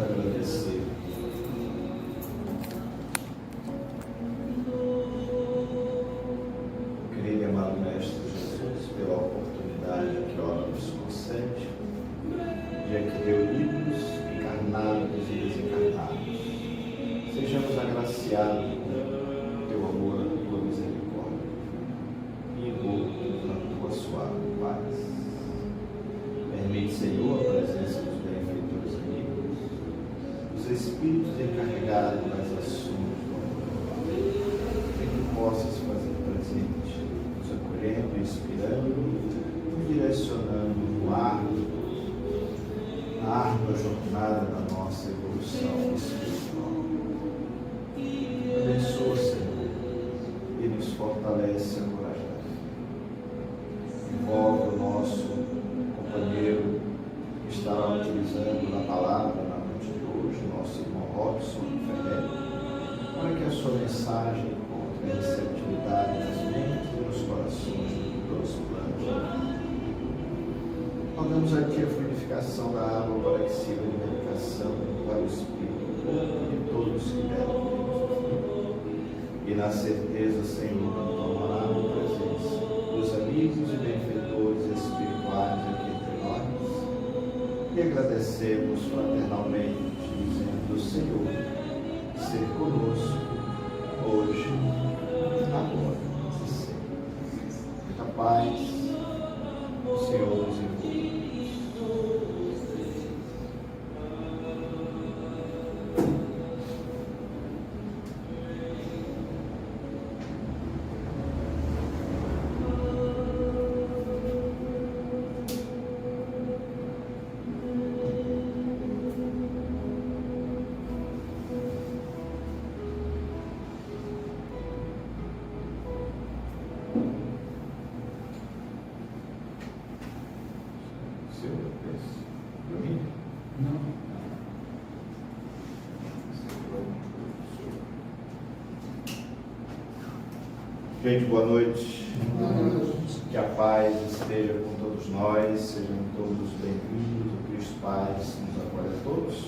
agradecer o querido e amado Mestre Jesus pela oportunidade que ora nos concede de aqui reunidos, encarnados e desencarnados. Sejamos agraciados com teu amor, a tua misericórdia e envolto na tua suave paz. Permite, Senhor, a presença dos benfeitores amigos, os espíritos encarregados das ações do amor, em que possas fazer presente, nos acolhendo, inspirando, nos direcionando no na árdua jornada da nossa evolução espiritual. Abençoa, Senhor, e nos fortalece a coragem da fé. Envolve o nosso companheiro que estará utilizando a palavra na noite de hoje, nosso irmão Robson Ferreira, para que a sua mensagem encontre receptividade nas mentes e nos corações de todos os planos. Rogamos aqui a fluidificação da água para que sirva de medicação para o espírito de todos que devem e na certeza, Senhor, que tomará a presença dos amigos e benfeitores espirituais aqui entre nós, e agradecemos fraternalmente, dizendo: Senhor, ser conosco hoje, agora e sempre. Muita paz, o Senhor nos envolve. Gente, boa noite. Que a paz esteja com todos nós, sejam todos bem-vindos. O Cristo Paz nos acolhe a todos.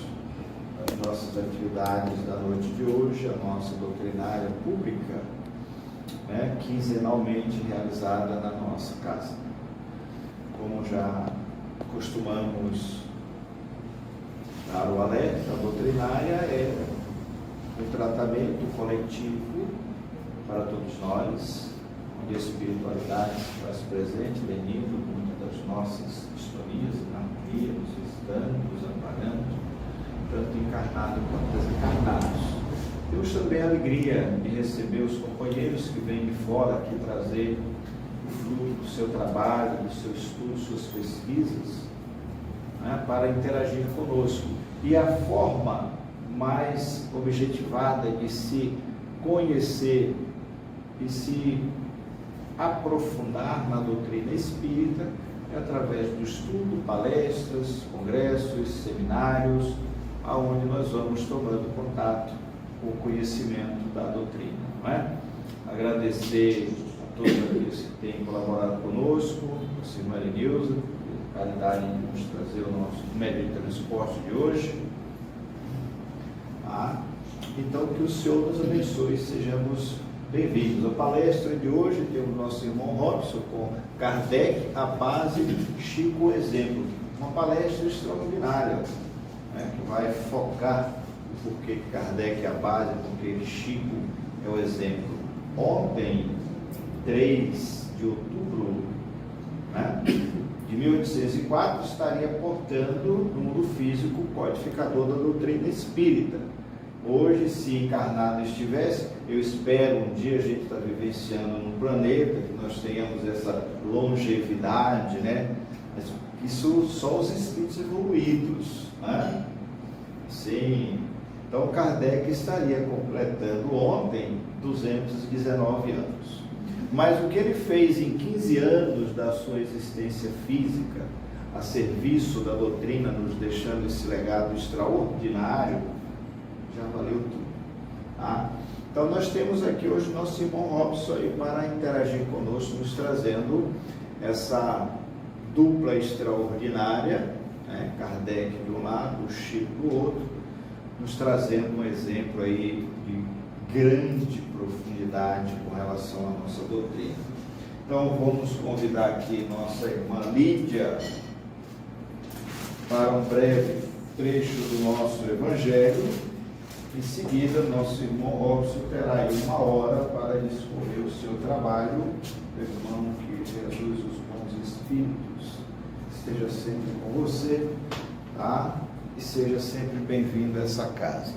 As nossas atividades da noite de hoje, a nossa doutrinária pública, quinzenalmente realizada na nossa casa. Como já costumamos dar o alerta, a doutrinária é um tratamento coletivo para todos nós, onde a espiritualidade se faz presente, lenindo muitas das nossas historias, na harmonia, nos visitando, nos amparando, tanto encarnados quanto desencarnados. Temos também a alegria de receber os companheiros que vêm de fora aqui trazer o fruto do seu trabalho, do seu estudo, suas pesquisas, para interagir conosco. E a forma mais objetivada de se conhecer e se aprofundar na doutrina espírita é através do estudo, palestras, congressos, seminários, aonde nós vamos tomando contato com o conhecimento da doutrina, não é? Agradecer a todos aqueles que têm colaborado conosco, a senhora Marinilza, a caridade de nos trazer o nosso médio de transporte de hoje. Então, que o Senhor nos abençoe e sejamos bem-vindos. A palestra de hoje temos nosso irmão Robson com Kardec, a base, Chico, o exemplo. Uma palestra extraordinária, que vai focar o porquê Kardec é a base, porque Chico é o exemplo. Ontem, 3 de outubro de 1804, estaria portando no mundo físico o codificador da doutrina espírita. Hoje, se encarnado estivesse, eu espero um dia a gente estar vivenciando num planeta que nós tenhamos essa longevidade, Isso só os espíritos evoluídos, Sim. Então, Kardec estaria completando ontem 219 anos. Mas o que ele fez em 15 anos da sua existência física, a serviço da doutrina, nos deixando esse legado extraordinário, já valeu tudo. Então nós temos aqui hoje nosso irmão Robson aí para interagir conosco, nos trazendo essa dupla extraordinária, Kardec de um lado, o Chico do outro, nos trazendo um exemplo aí de grande profundidade com relação à nossa doutrina. Então vamos convidar aqui nossa irmã Lídia para um breve trecho do nosso Evangelho. Em seguida, nosso irmão Robson terá aí 1 hora para discorrer o seu trabalho. Irmão, que Jesus, os bons espíritos, esteja sempre com você, tá? E seja sempre bem-vindo a essa casa.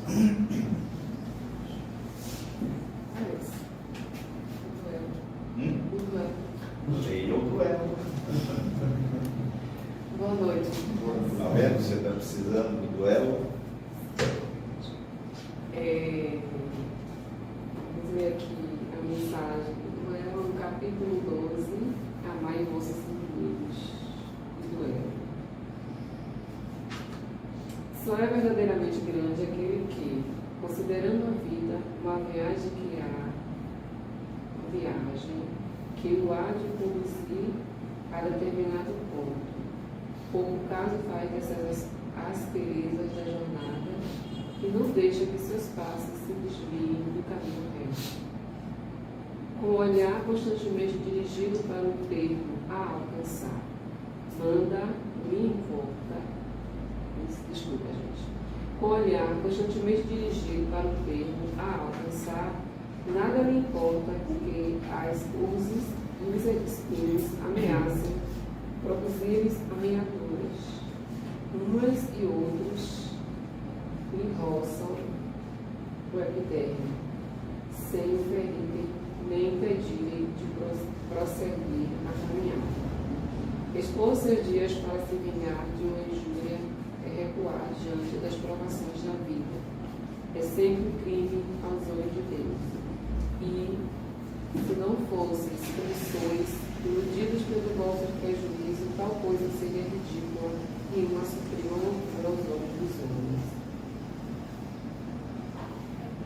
Leia o duelo. Boa noite. Está vendo? Você está precisando do duelo? Vamos ler aqui a mensagem do duelo, no capítulo 12, Amai vossos inimigos. Duelo. Só é verdadeiramente grande aquele que, considerando a vida uma viagem que o há de conduzir a determinado ponto, pouco caso faz dessas asperezas da jornada e não deixa que seus passos se desviem do caminho reto. Com o olhar constantemente dirigido para o termo a alcançar, com o olhar constantemente dirigido para o termo a alcançar, nada lhe importa que as uses e os espinhos ameacem produzir-lhes ameaçaduras. Umas e outros lhe roçam o epiderme, sem o ferirem nem impedirem de prosseguir a caminhada. Expor seus dias para se vingar de uma injúria é recuar diante das provações da vida. É sempre crime aos olhos de Deus. E, se não fossem expressões iludidos pelo vosso prejuízo, tal coisa seria ridícula e uma suprema loucura aos olhos dos homens.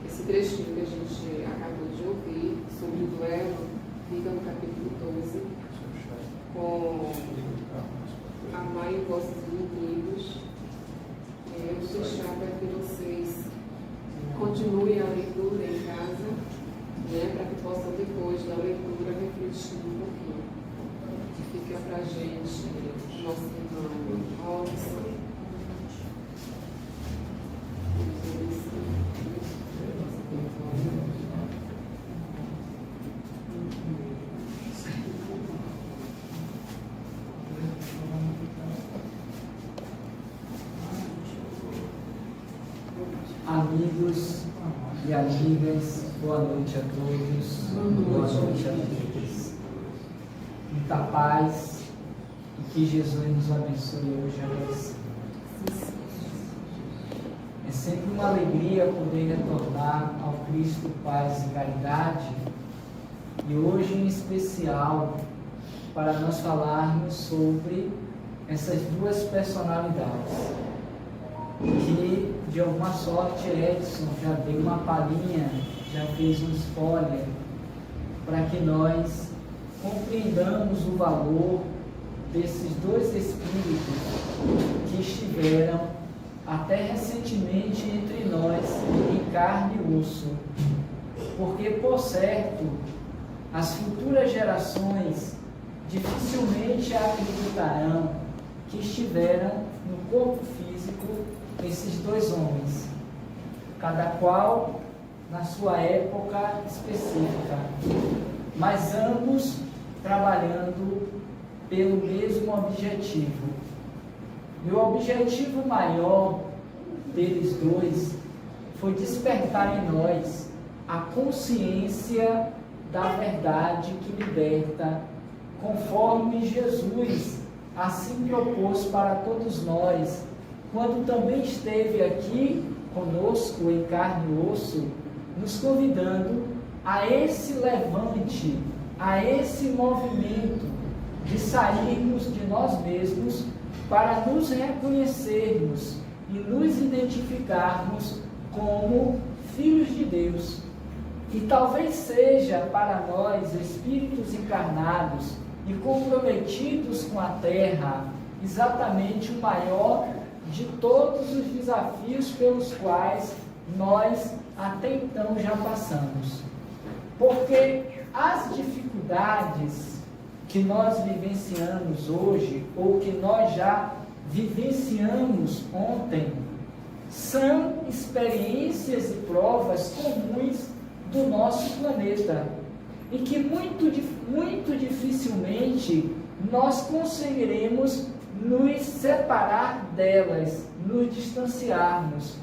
Esse trechinho que a gente acabou de ouvir sobre o duelo fica no capítulo 12, com amai vossos inimigos. Eu vou deixar para que vocês continuem a leitura em casa, para que possam depois da leitura refletir um pouquinho. Fica para a gente, nosso irmão Robson. Amigos e amigas, boa noite a todos, boa noite a todas. Muita paz e que Jesus nos abençoe hoje a nós. É sempre uma alegria poder retornar ao Cristo Paz e Caridade, e hoje em especial para nós falarmos sobre essas duas personalidades que, de alguma sorte, Edson já deu uma palhinha, já fez um spoiler, para que nós compreendamos o valor desses dois espíritos que estiveram até recentemente entre nós, em carne e osso. Porque, por certo, as futuras gerações dificilmente acreditarão que estiveram no corpo físico esses dois homens, cada qual na sua época específica, mas ambos trabalhando pelo mesmo objetivo. E o objetivo maior deles dois foi despertar em nós a consciência da verdade que liberta, conforme Jesus assim propôs para todos nós, quando também esteve aqui conosco em carne e osso, nos convidando a esse levante, a esse movimento de sairmos de nós mesmos para nos reconhecermos e nos identificarmos como filhos de Deus. E talvez seja para nós, espíritos encarnados e comprometidos com a terra, exatamente o maior de todos os desafios pelos quais nós até então já passamos. Porque as dificuldades que nós vivenciamos hoje, ou que nós já vivenciamos ontem, são experiências e provas comuns do nosso planeta, e que muito dificilmente nós conseguiremos nos separar delas, nos distanciarmos.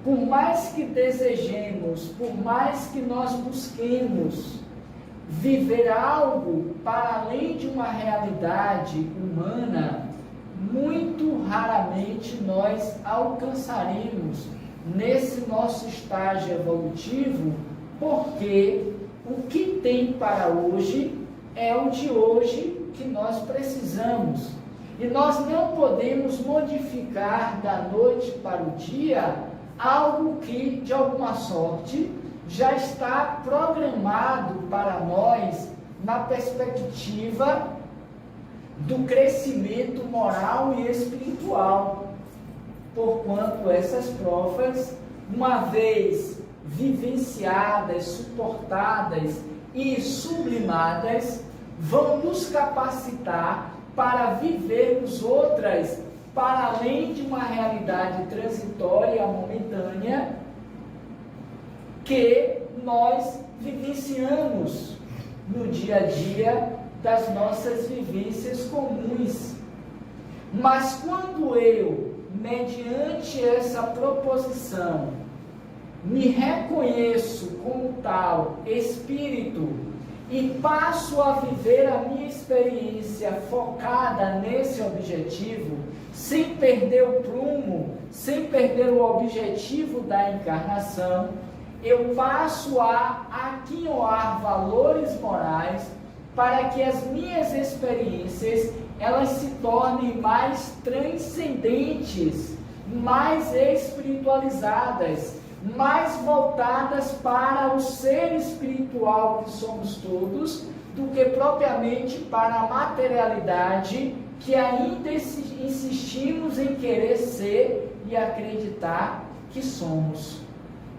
Por mais que desejemos, por mais que nós busquemos viver algo para além de uma realidade humana, muito raramente nós alcançaremos nesse nosso estágio evolutivo, porque o que tem para hoje é o de hoje que nós precisamos. E nós não podemos modificar da noite para o dia algo que, de alguma sorte, já está programado para nós na perspectiva do crescimento moral e espiritual. Porquanto essas provas, uma vez vivenciadas, suportadas e sublimadas, vão nos capacitar para vivermos outras para além de uma realidade transitória, momentânea, que nós vivenciamos no dia a dia das nossas vivências comuns. Mas quando eu, mediante essa proposição, me reconheço como tal espírito e passo a viver a minha experiência focada nesse objetivo, sem perder o prumo, sem perder o objetivo da encarnação, eu passo a aquinhoar valores morais para que as minhas experiências elas se tornem mais transcendentes, mais espiritualizadas, mais voltadas para o ser espiritual que somos todos, do que propriamente para a materialidade que ainda insistimos em querer ser e acreditar que somos.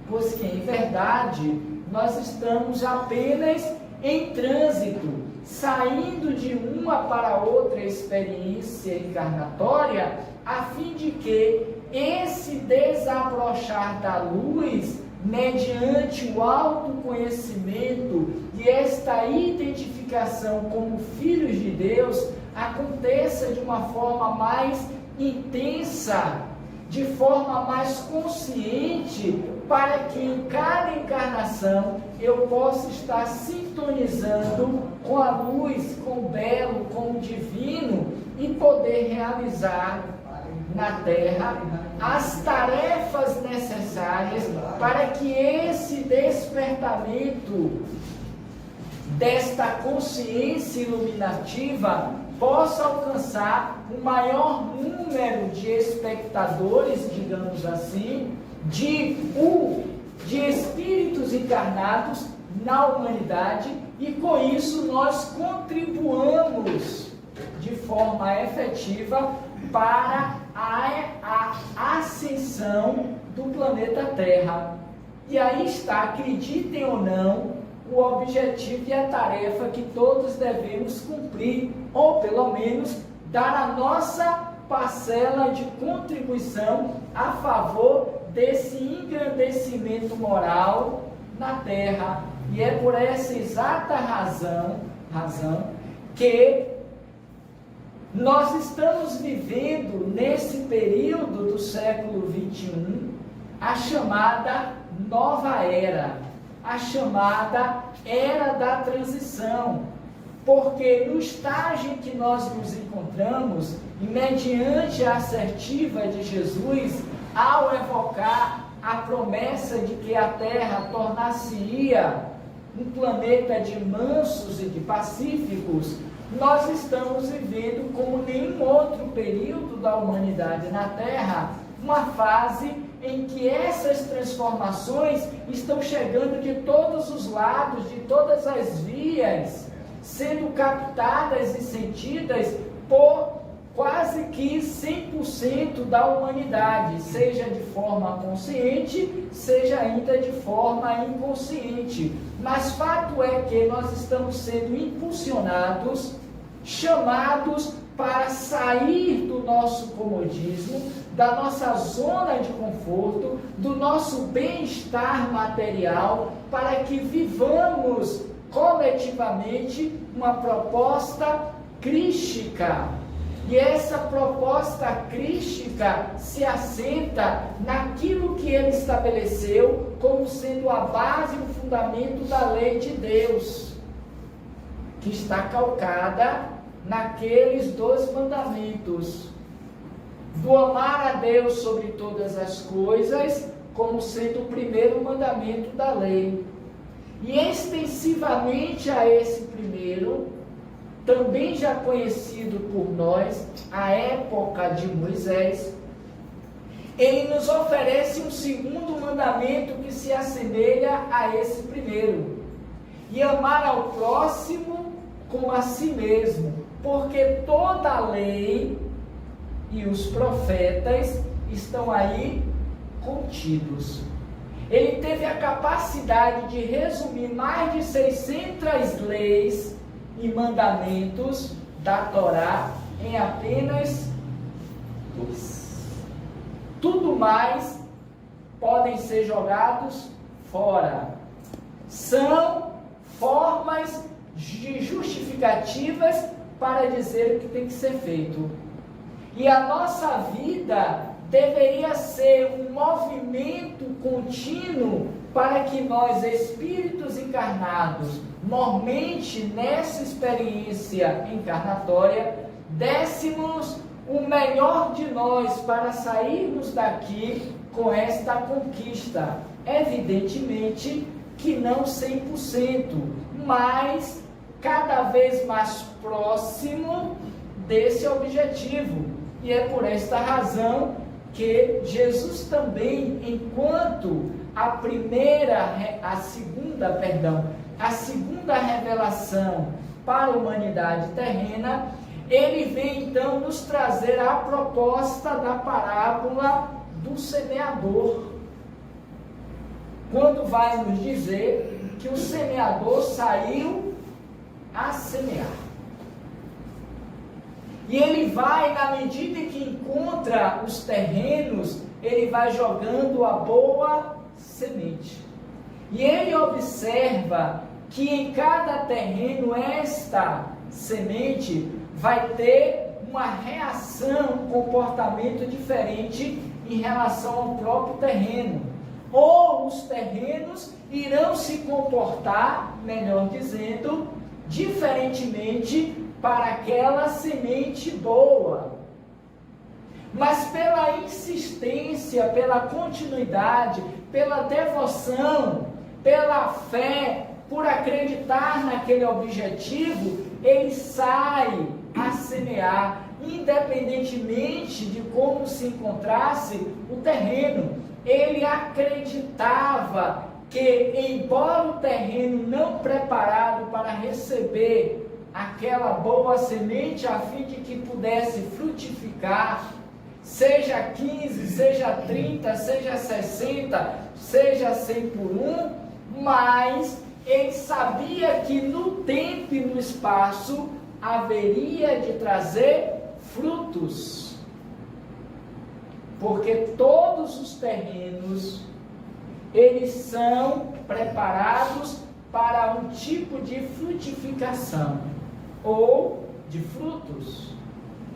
Pois que, em verdade, nós estamos apenas em trânsito, saindo de uma para outra experiência encarnatória, a fim de que esse desabrochar da luz, mediante o autoconhecimento e esta identificação como filhos de Deus, aconteça de uma forma mais intensa, de forma mais consciente, para que em cada encarnação eu possa estar sintonizando com a luz, com o belo, com o divino e poder realizar na Terra as tarefas necessárias para que esse despertamento desta consciência iluminativa possa alcançar o maior número de espectadores, digamos assim, de espíritos encarnados na humanidade, e com isso nós contribuamos de forma efetiva para a ascensão do planeta Terra. E aí está, acreditem ou não, o objetivo e a tarefa que todos devemos cumprir, ou pelo menos dar a nossa parcela de contribuição a favor desse engrandecimento moral na Terra. E é por essa exata razão que nós estamos vivendo nesse período do século XXI a chamada nova era, a chamada era da transição, porque no estágio em que nós nos encontramos, e mediante a assertiva de Jesus, ao evocar a promessa de que a Terra tornar-se-ia um planeta de mansos e de pacíficos, nós estamos vivendo, como nenhum outro período da humanidade na Terra, uma fase em que essas transformações estão chegando de todos os lados, de todas as vias, sendo captadas e sentidas por quase que 100% 100% da humanidade, seja de forma consciente, seja ainda de forma inconsciente. Mas fato é que nós estamos sendo impulsionados, chamados para sair do nosso comodismo, da nossa zona de conforto, do nosso bem-estar material, para que vivamos coletivamente uma proposta crística. E essa proposta crística se assenta naquilo que ele estabeleceu como sendo a base e o fundamento da lei de Deus, que está calcada naqueles 12 mandamentos, do amar a Deus sobre todas as coisas, como sendo o primeiro mandamento da lei. E extensivamente a esse primeiro, também já conhecido por nós, a época de Moisés, ele nos oferece um segundo mandamento que se assemelha a esse primeiro: e amar ao próximo como a si mesmo, porque toda a lei e os profetas estão aí contidos. Ele teve a capacidade de resumir mais de 600 leis e mandamentos da Torá em apenas 2. Tudo mais podem ser jogados fora. São formas de justificativas para dizer o que tem que ser feito. E a nossa vida deveria ser um movimento contínuo para que nós, espíritos encarnados, normalmente nessa experiência encarnatória, dessemos o melhor de nós para sairmos daqui com esta conquista. Evidentemente que não 100%, mas cada vez mais próximo desse objetivo. E é por esta razão que Jesus também, enquanto a segunda revelação para a humanidade terrena, ele vem então nos trazer a proposta da parábola do semeador, quando vai nos dizer que o semeador saiu a semear. E ele vai, na medida em que encontra os terrenos, ele vai jogando a boa semente. E ele observa que em cada terreno esta semente vai ter uma reação, um comportamento diferente em relação ao próprio terreno. Ou os terrenos irão se comportar, melhor dizendo, diferentemente para aquela semente boa. Mas pela insistência, pela continuidade, pela devoção, pela fé, por acreditar naquele objetivo, ele sai a semear, independentemente de como se encontrasse o terreno. Ele acreditava que, embora o terreno não preparado para receber aquela boa semente, a fim de que pudesse frutificar, seja 15, seja 30, seja 60, seja 100 por 1, mas ele sabia que no tempo e no espaço haveria de trazer frutos, porque todos os terrenos, eles são preparados para um tipo de frutificação ou de frutos.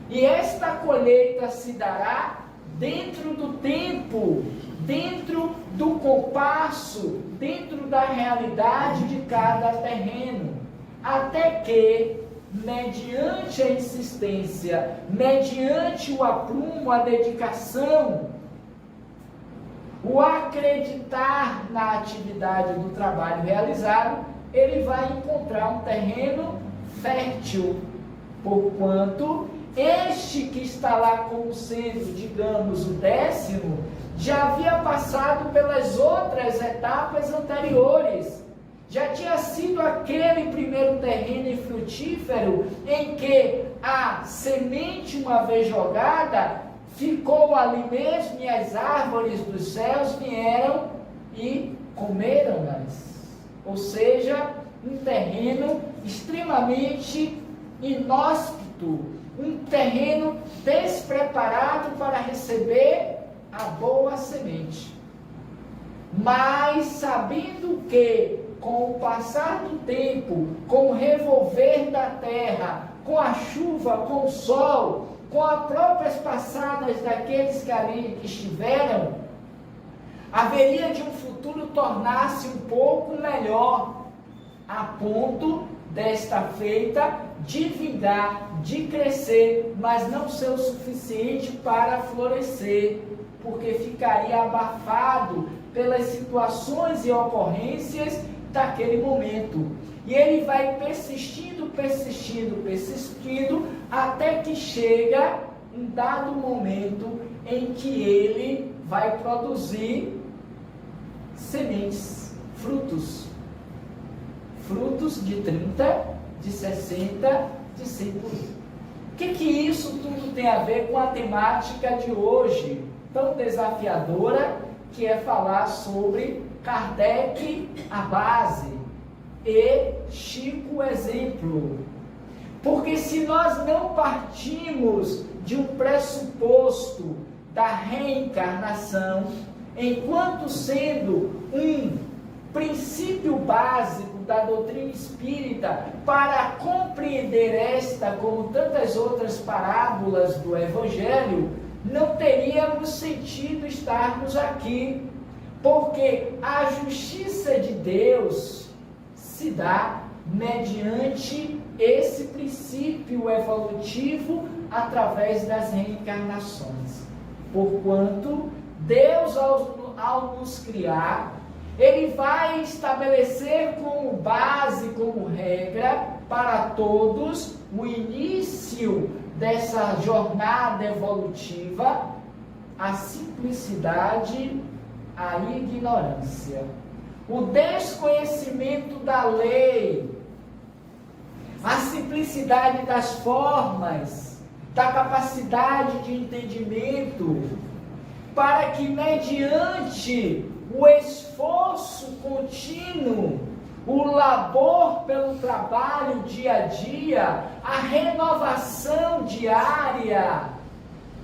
E esta colheita se dará dentro do tempo, dentro do compasso, dentro da realidade de cada terreno, até que, mediante a insistência, mediante o aprumo, a dedicação, o acreditar na atividade do trabalho realizado, ele vai encontrar um terreno fértil, porquanto este que está lá como sendo, digamos, o 10º, já havia passado pelas outras etapas anteriores. Já tinha sido aquele primeiro terreno frutífero em que a semente, uma vez jogada, ficou ali mesmo, e as árvores dos céus vieram e comeram-nas. Ou seja, um terreno extremamente inóspito, um terreno despreparado para receber a boa semente. Mas sabendo que, com o passar do tempo, com o revolver da terra, com a chuva, com o sol, com as próprias passadas daqueles que ali estiveram, haveria de um futuro tornar-se um pouco melhor, a ponto desta feita de vingar, de crescer, mas não ser o suficiente para florescer, porque ficaria abafado pelas situações e ocorrências daquele momento. E ele vai persistindo, até que chega um dado momento em que ele vai produzir sementes, frutos de 30, de 60, de 100 por um. O que isso tudo tem a ver com a temática de hoje, tão desafiadora, que é falar sobre Kardec, a base, e Chico, o exemplo? Porque se nós não partimos de um pressuposto da reencarnação, enquanto sendo um princípio básico da doutrina espírita, para compreender esta, como tantas outras parábolas do Evangelho, não teríamos sentido estarmos aqui, porque a justiça de Deus se dá mediante esse princípio evolutivo através das reencarnações. Porquanto Deus, ao nos criar, Ele vai estabelecer como base, como regra para todos o início dessa jornada evolutiva, a simplicidade, a ignorância, o desconhecimento da lei, a simplicidade das formas, da capacidade de entendimento, para que mediante o esforço contínuo, o labor pelo trabalho dia a dia, a renovação diária,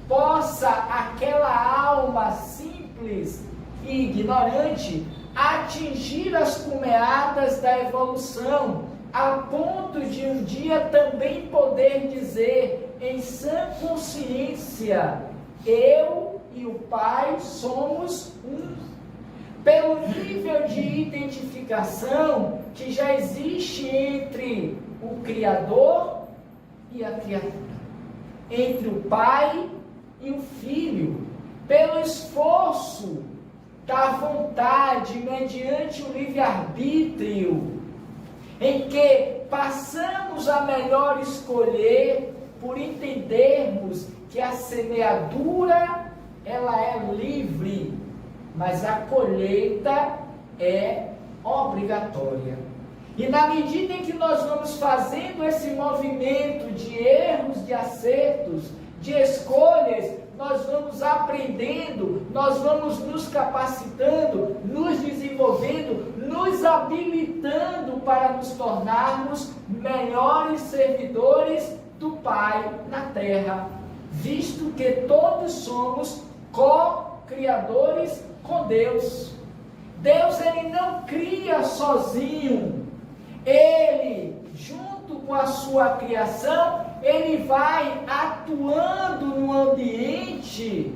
possa aquela alma simples e ignorante atingir as cumeadas da evolução, a ponto de um dia também poder dizer em sã consciência: eu e o Pai somos um. Pelo nível de identificação que já existe entre o Criador e a criatura, entre o Pai e o Filho, pelo esforço da vontade mediante o livre-arbítrio, em que passamos a melhor escolher por entendermos que a semeadura ela é livre, mas a colheita é obrigatória. E na medida em que nós vamos fazendo esse movimento de erros, de acertos, de escolhas, nós vamos aprendendo, nós vamos nos capacitando, nos desenvolvendo, nos habilitando para nos tornarmos melhores servidores do Pai na Terra, visto que todos somos co-criadores com Deus. Deus, Ele não cria sozinho. Ele, junto com a sua criação, Ele vai atuando no ambiente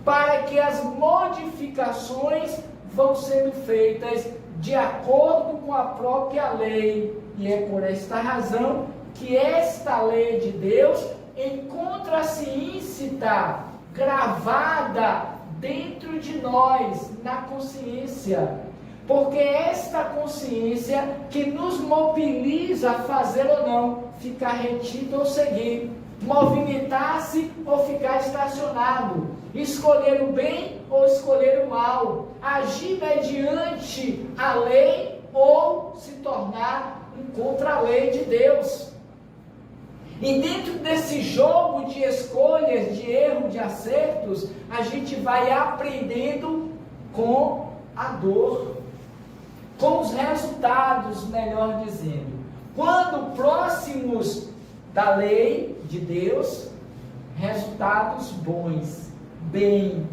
para que as modificações vão sendo feitas de acordo com a própria lei. E é por esta razão que esta lei de Deus encontra-se íncita, gravada dentro de nós, na consciência. Porque é esta consciência que nos mobiliza a fazer ou não, ficar retido ou seguir, movimentar-se ou ficar estacionado, escolher o bem ou escolher o mal, agir mediante a lei ou se tornar um contra-lei de Deus. E dentro desse jogo de escolhas, de erro, de acertos, a gente vai aprendendo com a dor, com os resultados, melhor dizendo. Quando próximos da lei de Deus, resultados bons, bem,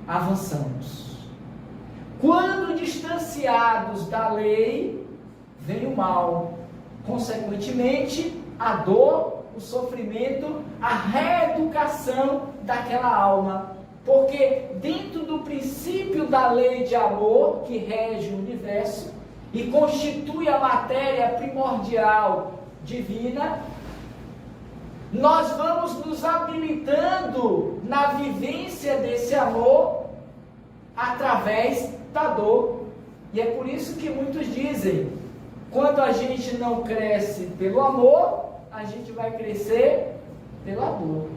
avançamos. Quando distanciados da lei, vem o mal. Consequentemente, a dor, o sofrimento, a reeducação daquela alma. Porque dentro do princípio da lei de amor que rege o universo e constitui a matéria primordial divina, nós vamos nos habilitando na vivência desse amor através da dor. E é por isso que muitos dizem, quando a gente não cresce pelo amor, a gente vai crescer pela dor.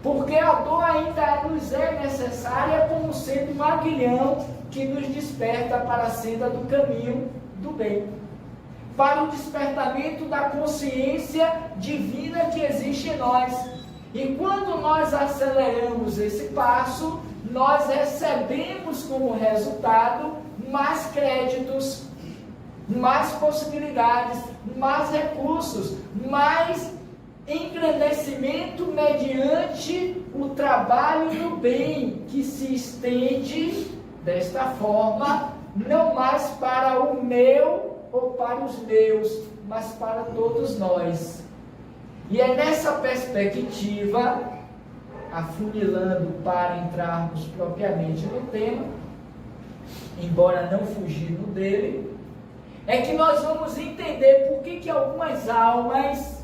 Porque a dor ainda nos é necessária como sendo um aguilhão que nos desperta para a senda do caminho do bem, para o despertamento da consciência divina que existe em nós. E quando nós aceleramos esse passo, nós recebemos como resultado mais créditos, mais possibilidades, mais recursos, mais engrandecimento mediante o trabalho do bem, que se estende desta forma, não mais para o meu ou para os meus, mas para todos nós. E é nessa perspectiva, afunilando para entrarmos propriamente no tema, embora não fugindo dele, é que nós vamos entender por que algumas almas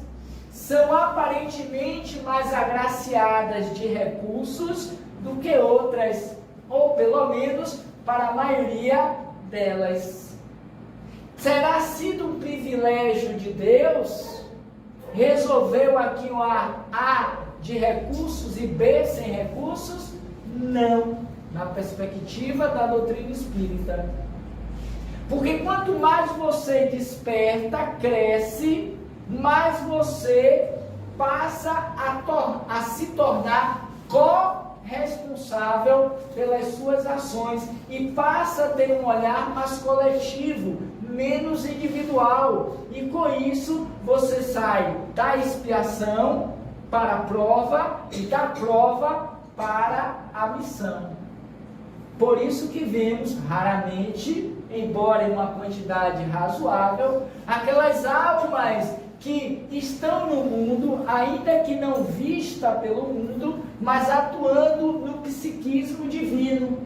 são aparentemente mais agraciadas de recursos do que outras, ou pelo menos para a maioria delas. Será sido um privilégio de Deus? Resolveu aqui um A de recursos e B sem recursos? Não, na perspectiva da doutrina espírita. Porque quanto mais você desperta, cresce, mais você passa a se tornar corresponsável pelas suas ações e passa a ter um olhar mais coletivo, menos individual. E com isso você sai da expiação para a prova e da prova para a missão. Por isso que vemos raramente, embora em uma quantidade razoável, aquelas almas que estão no mundo, ainda que não vista pelo mundo, mas atuando no psiquismo divino,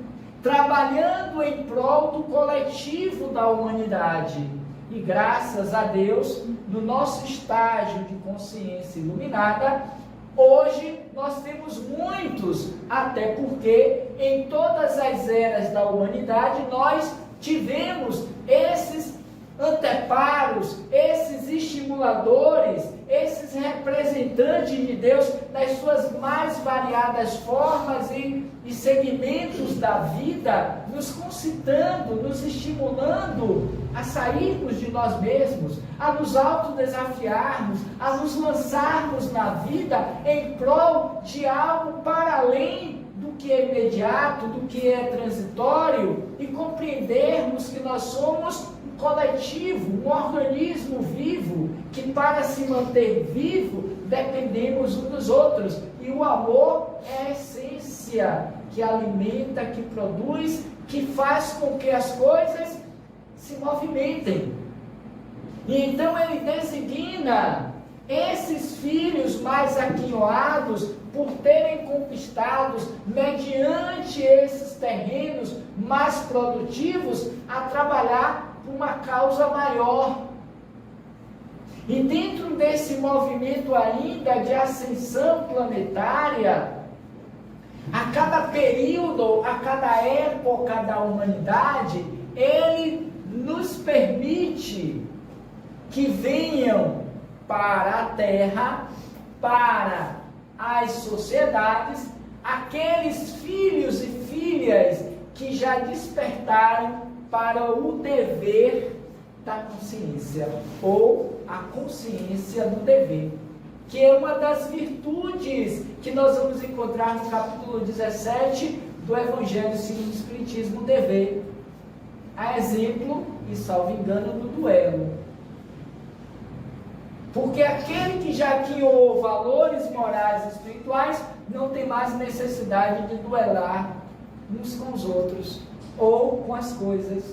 trabalhando em prol do coletivo da humanidade. E graças a Deus, no nosso estágio de consciência iluminada, hoje nós temos muitos, até porque em todas as eras da humanidade nós tivemos esses anteparos, esses estimuladores, esses representantes de Deus nas suas mais variadas formas e segmentos da vida, nos concitando, nos estimulando a sairmos de nós mesmos, a nos autodesafiarmos, a nos lançarmos na vida em prol de algo para além do que é imediato, do que é transitório, e compreendermos que nós somos um coletivo, um organismo vivo, que para se manter vivo dependemos uns dos outros, e o amor é a essência que alimenta, que produz, que faz com que as coisas se movimentem. E então ele designa esses filhos mais aquinhoados por terem conquistados, mediante esses terrenos mais produtivos, a trabalhar por uma causa maior. E dentro desse movimento ainda de ascensão planetária, a cada período, a cada época da humanidade, ele nos permite que venham para a Terra, para as sociedades, aqueles filhos e filhas que já despertaram para o dever da consciência, ou a consciência do dever. que é uma das virtudes que nós vamos encontrar no capítulo 17 do Evangelho segundo o Espiritismo dever. A exemplo, e salvo engano, do duelo. Porque aquele que já criou valores morais e espirituais não tem mais necessidade de duelar uns com os outros ou com as coisas,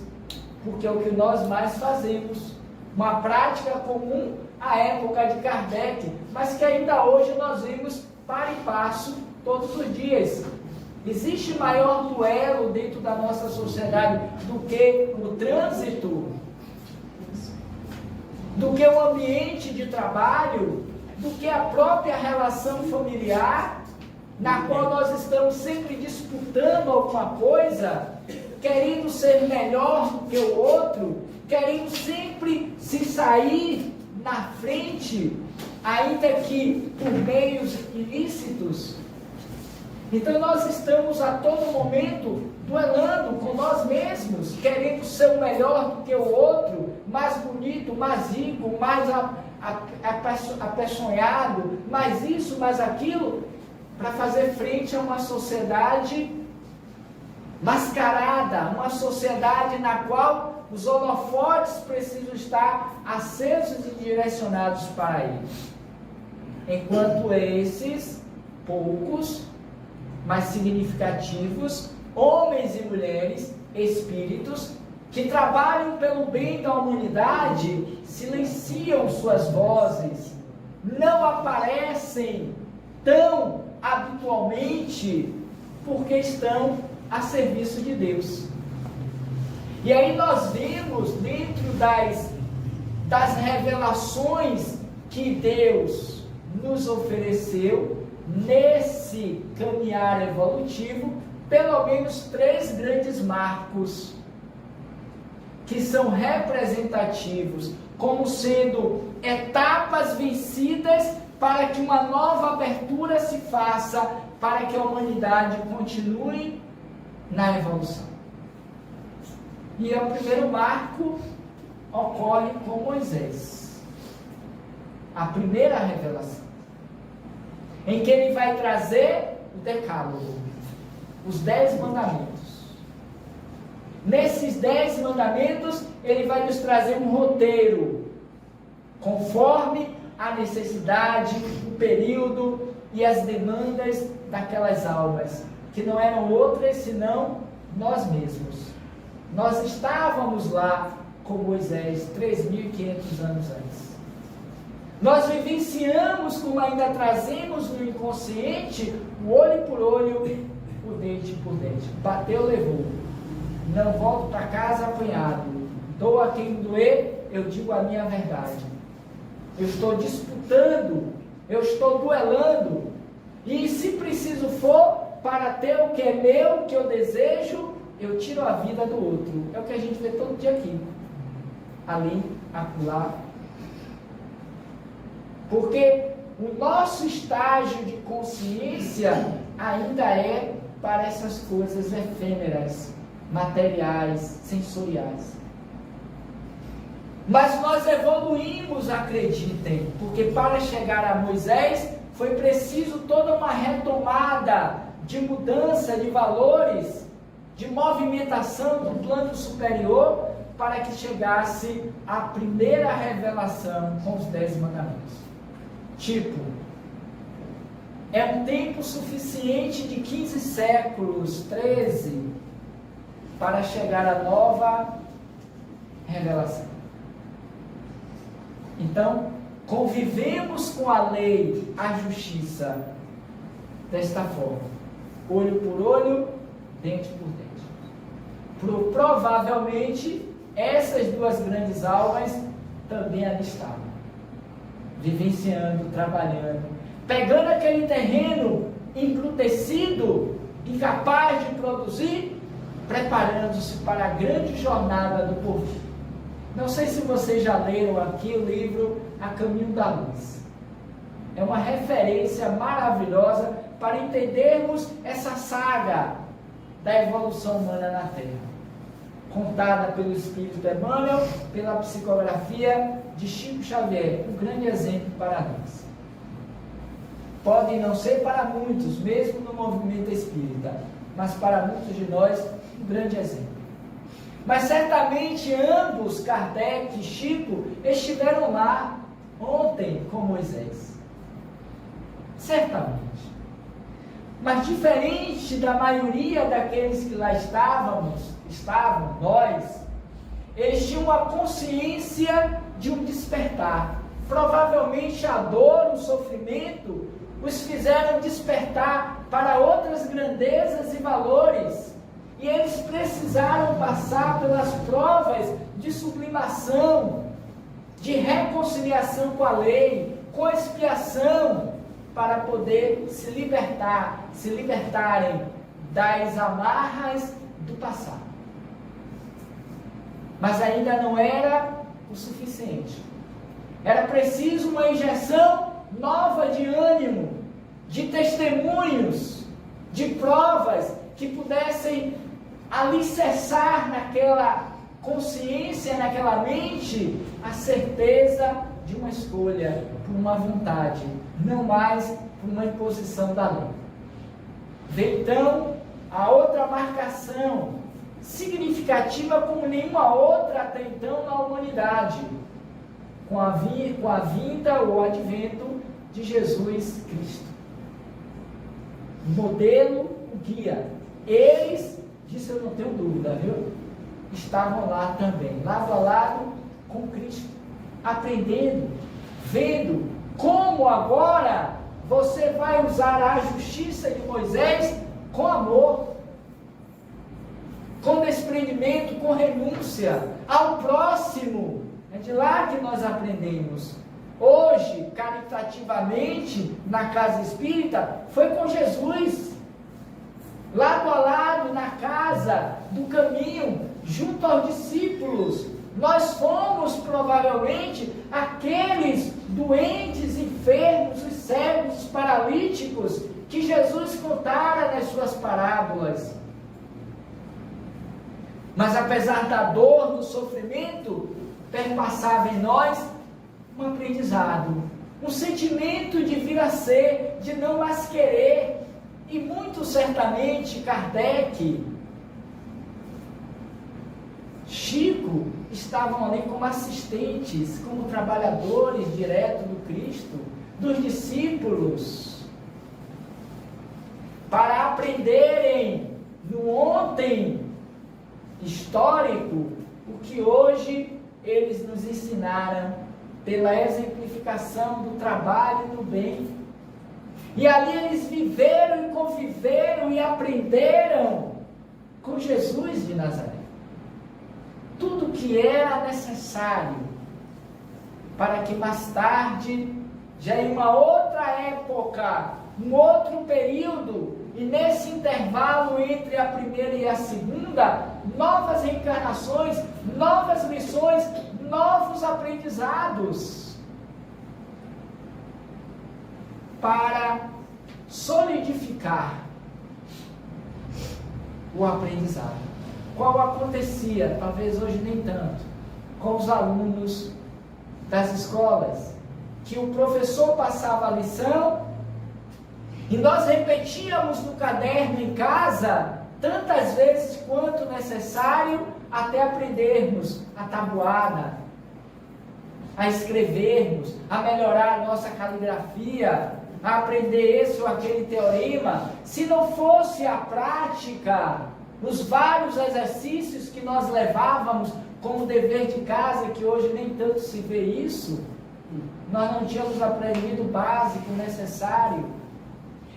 porque é o que nós mais fazemos, uma prática comum à época de Kardec, mas que ainda hoje nós vemos para e passo todos os dias. Existe maior duelo dentro da nossa sociedade do que o trânsito, do que o ambiente de trabalho, do que a própria relação familiar, na qual nós estamos sempre disputando alguma coisa, querendo ser melhor do que o outro, querendo sempre se sair na frente, ainda que por meios ilícitos. Então nós estamos a todo momento duelando com nós mesmos, querendo ser o melhor do que o outro, mais bonito, mais rico, mais apeçonhado, mais isso, mais aquilo, para fazer frente a uma sociedade mascarada, uma sociedade na qual os holofotes precisam estar acesos e direcionados para eles. Enquanto esses poucos, mas significativos, homens e mulheres, espíritos, que trabalham pelo bem da humanidade, silenciam suas vozes, não aparecem tão habitualmente, porque estão a serviço de Deus. E aí nós vemos, dentro das revelações que Deus nos ofereceu, nesse caminhar evolutivo, pelo menos 3 grandes marcos, que são representativos, como sendo etapas vencidas para que uma nova abertura se faça, para que a humanidade continue na evolução. E o primeiro marco ocorre com Moisés, a primeira revelação, em que ele vai trazer o Decálogo, os 10 mandamentos. Nesses 10 mandamentos, ele vai nos trazer um roteiro, conforme a necessidade, o período e as demandas daquelas almas, que não eram outras senão nós mesmos. Nós estávamos lá com Moisés 3.500 anos antes. Nós vivenciamos, como ainda trazemos no inconsciente, o olho por olho, o dente por dente. Bateu, levou. Não volto para casa apanhado. Dou a quem doer, eu digo a minha verdade. Eu estou disputando, eu estou duelando. E se preciso for, para ter o que é meu, o que eu desejo, eu tiro a vida do outro. É o que a gente vê todo dia aqui. Ali, acolá. Porque o nosso estágio de consciência ainda é para essas coisas efêmeras, materiais, sensoriais. Mas nós evoluímos, acreditem, porque para chegar a Moisés foi preciso toda uma retomada de mudança de valores, de movimentação do plano superior, para que chegasse a primeira revelação com os 10 mandamentos. Tipo, é um tempo suficiente de 15 séculos, 13, para chegar à nova revelação. Então, convivemos com a lei, a justiça, desta forma: olho por olho, dente por dente. Provavelmente, essas 2 grandes almas também ali estavam, vivenciando, trabalhando, pegando aquele terreno embrutecido, incapaz de produzir, preparando-se para a grande jornada do porvir. Não sei se vocês já leram aqui o livro A Caminho da Luz. É uma referência maravilhosa para entendermos essa saga da evolução humana na Terra, contada pelo Espírito Emmanuel, pela psicografia de Chico Xavier, um grande exemplo para nós. podem não ser para muitos, mesmo no movimento espírita, mas para muitos de nós, um grande exemplo. Mas certamente ambos, Kardec e Chico, estiveram lá ontem com Moisés. Certamente. Mas diferente da maioria daqueles que lá estavam, nós, eles tinham uma consciência de um despertar. Provavelmente a dor, o sofrimento, os fizeram despertar para outras grandezas e valores. E eles precisaram passar pelas provas de sublimação, de reconciliação com a lei, com expiação, para poder se libertarem das amarras do passado. Mas ainda não era o suficiente. Era preciso uma injeção nova de ânimo, de testemunhos, de provas que pudessem alicerçar naquela consciência, naquela mente, a certeza de uma escolha, por uma vontade, não mais por uma imposição da lei. Veio então a outra marcação significativa como nenhuma outra até então na humanidade, com a vinda ou advento de Jesus Cristo. O modelo, o guia. Eles, disso eu não tenho dúvida, viu? Estavam lá também, lado a lado com Cristo, aprendendo, vendo como agora você vai usar a justiça de Moisés com amor, com desprendimento, com renúncia ao próximo. É de lá que nós aprendemos. Hoje, caritativamente, na casa espírita, foi com Jesus, lado a lado, na casa do caminho, junto aos discípulos. Nós fomos, provavelmente, aqueles doentes, enfermos, os cegos, os paralíticos, que Jesus contara nas suas parábolas. Mas apesar da dor, do sofrimento, perpassava em nós um aprendizado, um sentimento de vir a ser, de não mais querer. E muito certamente Kardec, Chico, estavam ali como assistentes, como trabalhadores diretos do Cristo, dos discípulos, para aprenderem no ontem histórico o que hoje eles nos ensinaram pela exemplificação do trabalho e do bem. E ali eles viveram e conviveram e aprenderam com Jesus de Nazaré. Tudo que era necessário para que mais tarde, já em uma outra época, um outro período, e nesse intervalo entre a primeira e a segunda, novas reencarnações, novas lições, novos aprendizados, para solidificar o aprendizado. Qual acontecia, talvez hoje nem tanto, com os alunos das escolas, que o professor passava a lição e nós repetíamos no caderno em casa tantas vezes quanto necessário até aprendermos a tabuada, a escrevermos, a melhorar a nossa caligrafia, a aprender esse ou aquele teorema. Se não fosse a prática, os vários exercícios que nós levávamos como dever de casa, que hoje nem tanto se vê isso, nós não tínhamos aprendido o básico necessário.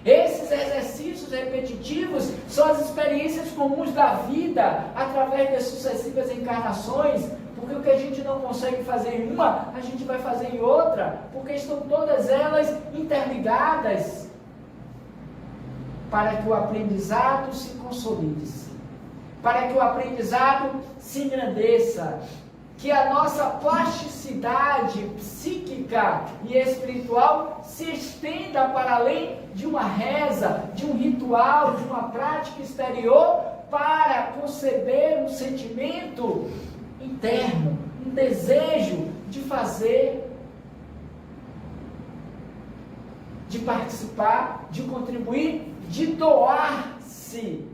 Esses exercícios repetitivos são as experiências comuns da vida, através das sucessivas encarnações, porque o que a gente não consegue fazer em uma, a gente vai fazer em outra, porque estão todas elas interligadas, para que o aprendizado se consolide, para que o aprendizado se engrandeça, que a nossa plasticidade psíquica e espiritual se estenda para além de uma reza, de um ritual, de uma prática exterior, para conceber um sentimento interno, um desejo de fazer de participar, de contribuir, de doar-se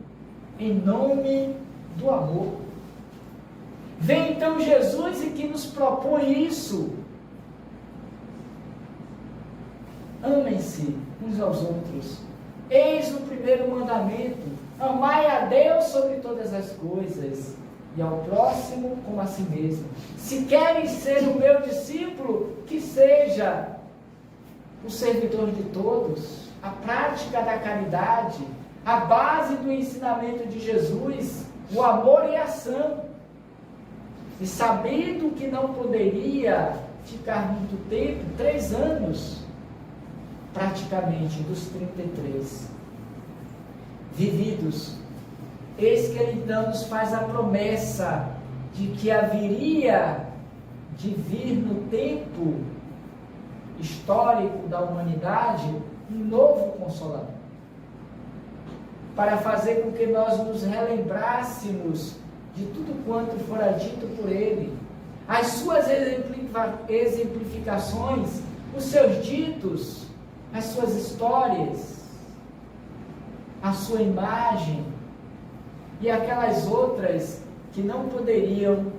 em nome do amor. Vem então Jesus e que nos propõe isso. Amem-se uns aos outros. Eis o primeiro mandamento: amai a Deus sobre todas as coisas e ao próximo como a si mesmo. Se querem ser o meu discípulo, que seja o servidor de todos. A prática da caridade, a base do ensinamento de Jesus, o amor e a ação. E sabendo que não poderia ficar muito tempo, 3 anos, praticamente, dos 33 vividos, eis que ele então nos faz a promessa de que haveria de vir no tempo histórico da humanidade um novo Consolador, para fazer com que nós nos relembrássemos de tudo quanto fora dito por ele, as suas exemplificações, os seus ditos, as suas histórias, a sua imagem e aquelas outras que não poderiam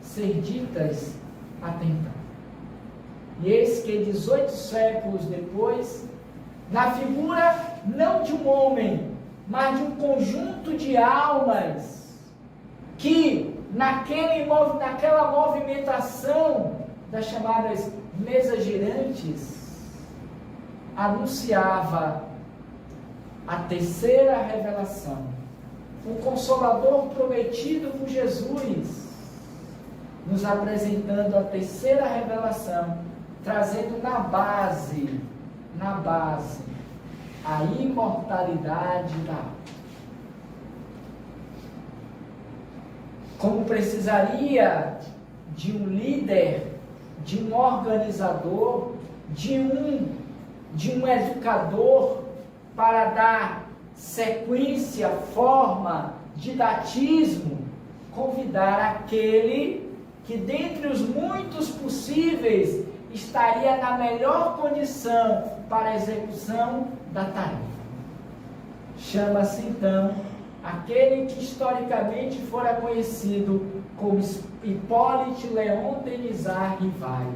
ser ditas até então. E eis que 18 séculos depois, na figura não de um homem, mas de um conjunto de almas que naquela movimentação das chamadas mesas girantes anunciava a terceira revelação, o Consolador prometido por Jesus, nos apresentando a terceira revelação, trazendo na base, a imortalidade da alma. Como precisaria de um líder, de um organizador, de um educador para dar sequência, forma, didatismo, convidar aquele que dentre os muitos possíveis estaria na melhor condição para a execução da tarefa. Chama-se então aquele que historicamente fora conhecido como Hippolyte Léon Denisard Rivail,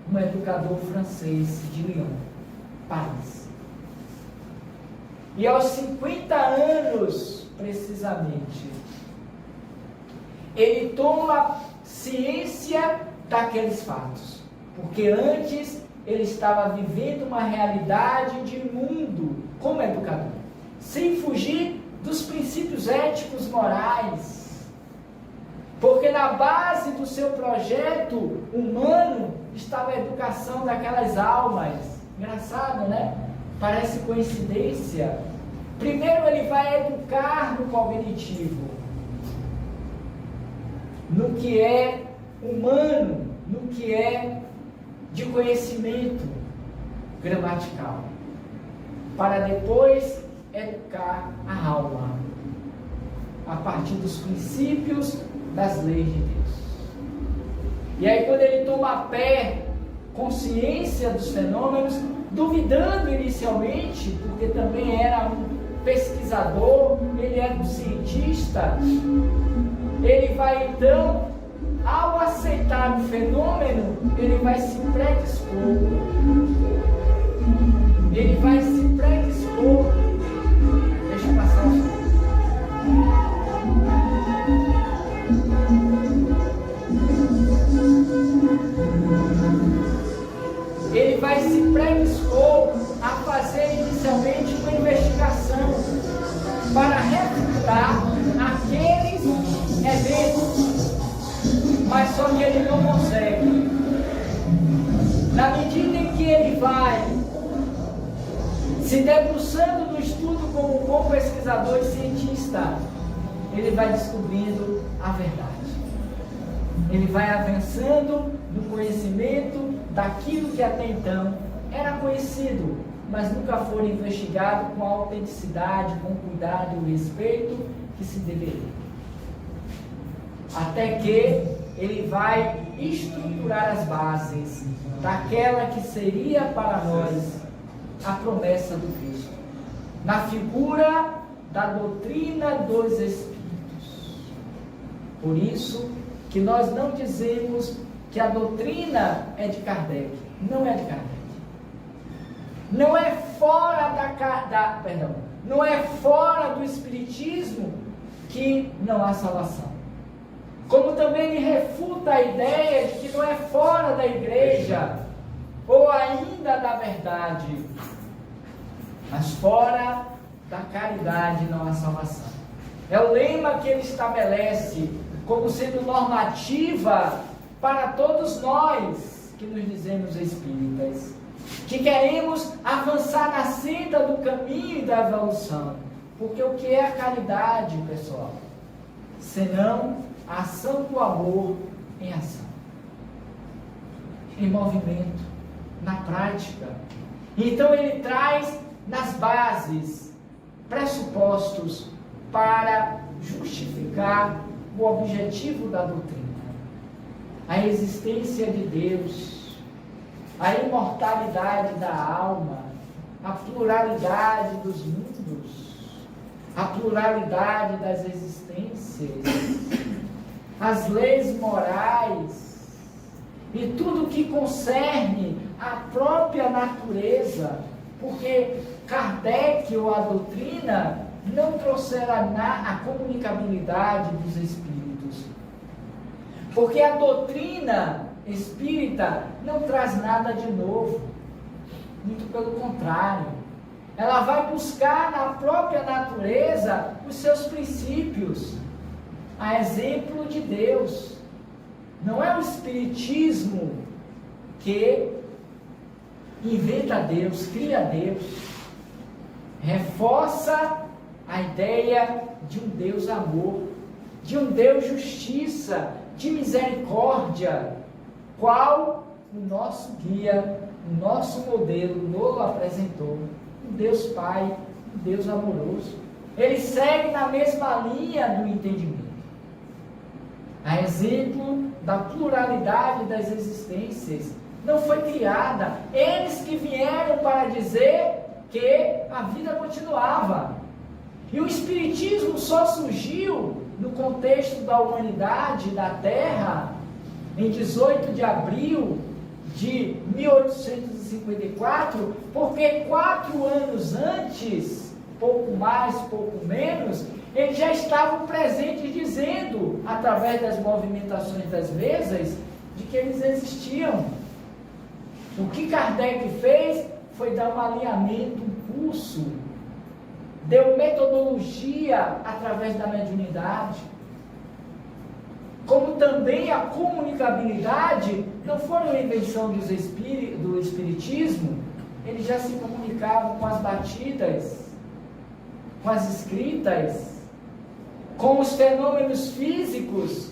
um educador francês de Lyon, Paris. E aos 50 anos, precisamente, ele toma ciência daqueles fatos, porque antes ele estava vivendo uma realidade de mundo como educador, sem fugir dos princípios éticos morais, porque na base do seu projeto humano estava a educação daquelas almas. Engraçado, né? Parece coincidência. Primeiro ele vai educar no cognitivo, no que é humano, no que é de conhecimento gramatical, para depois educar a alma, a partir dos princípios das leis de Deus. E aí quando ele toma consciência dos fenômenos, duvidando inicialmente, porque também era um pesquisador, ele era um cientista, ele vai então, ao aceitar o fenômeno, ele vai se predispor. Ele vai se predispor. Deixa eu passar Ele vai se predispor a fazer inicialmente uma investigação para refutar aqueles eventos, mas só que ele não consegue. Na medida em que ele vai se debruçando no estudo como um bom pesquisador e cientista, ele vai descobrindo a verdade. Ele vai avançando no conhecimento daquilo que até então era conhecido, mas nunca foi investigado com a autenticidade, com o cuidado e o respeito que se deveria. Até que ele vai estruturar as bases daquela que seria para nós a promessa do Cristo, na figura da doutrina dos Espíritos. Por isso que nós não dizemos que a doutrina é de Kardec. Não é de Kardec. Não é fora não é fora do Espiritismo que não há salvação. Como também ele refuta a ideia de que não é fora da igreja, ou ainda da verdade, mas fora da caridade não há salvação. É o lema que ele estabelece como sendo normativa para todos nós que nos dizemos espíritas, que queremos avançar na senda do caminho e da evolução. Porque o que é a caridade, pessoal? Senão a ação do amor em ação, em movimento, na prática. Então ele traz nas bases pressupostos para justificar o objetivo da doutrina: a existência de Deus, a imortalidade da alma, a pluralidade dos mundos, a pluralidade das existências, as leis morais e tudo que concerne a própria natureza, porque Kardec ou a doutrina não trouxeram a comunicabilidade dos espíritos, porque a doutrina espírita não traz nada de novo, muito pelo contrário, ela vai buscar na própria natureza os seus princípios, a exemplo de Deus. Não é o espiritismo que inventa Deus, cria Deus, reforça a ideia de um Deus amor, de um Deus justiça, de misericórdia, qual o nosso guia, o nosso modelo nos apresentou, um Deus Pai, um Deus amoroso. Ele segue na mesma linha do entendimento, a exemplo da pluralidade das existências. Não foi criada, eles que vieram para dizer que a vida continuava. E o Espiritismo só surgiu no contexto da humanidade, da Terra, em 18 de abril de 1854, porque 4 anos antes, pouco mais, pouco menos, eles já estavam presentes dizendo, através das movimentações das mesas, de que eles existiam. O que Kardec fez foi dar um alinhamento, um curso, deu metodologia através da mediunidade. Como também a comunicabilidade não foi uma invenção do Espiritismo, eles já se comunicavam com as batidas, com as escritas, com os fenômenos físicos.